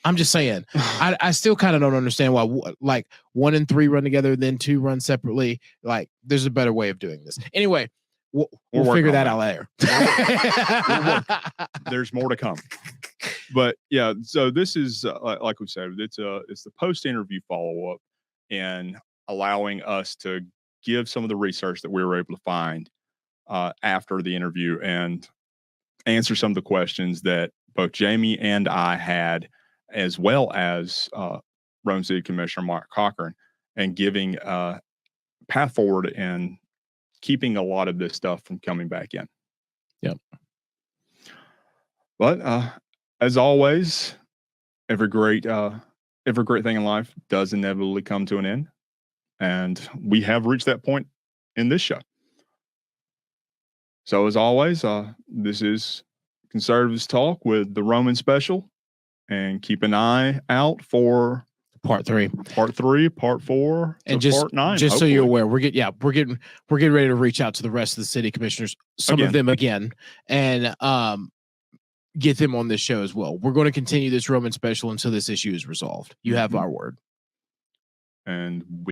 I'm just saying, I still kind of don't understand why, like 1 and 3 run together, then 2 run separately. Like, there's a better way of doing this. Anyway, we'll figure that out later. There's more to come. But yeah, so this is like we said, it's the post-interview follow-up and allowing us to give some of the research that we were able to find after the interview and answer some of the questions that both Jamie and I had, as well as Rome City Commissioner Mark Cochran, and giving a path forward and keeping a lot of this stuff from coming back in. Yep. But as always, every great thing in life does inevitably come to an end, and we have reached that point in this show. So as always, this is Conservatives Talk with the Roman Special, and keep an eye out for part 3, part 4, and just part 9. Just hopefully. So you're aware, we're getting ready to reach out to the rest of the city commissioners, some of them again, and get them on this show as well. We're going to continue this Roman Special until this issue is resolved. You have our word. And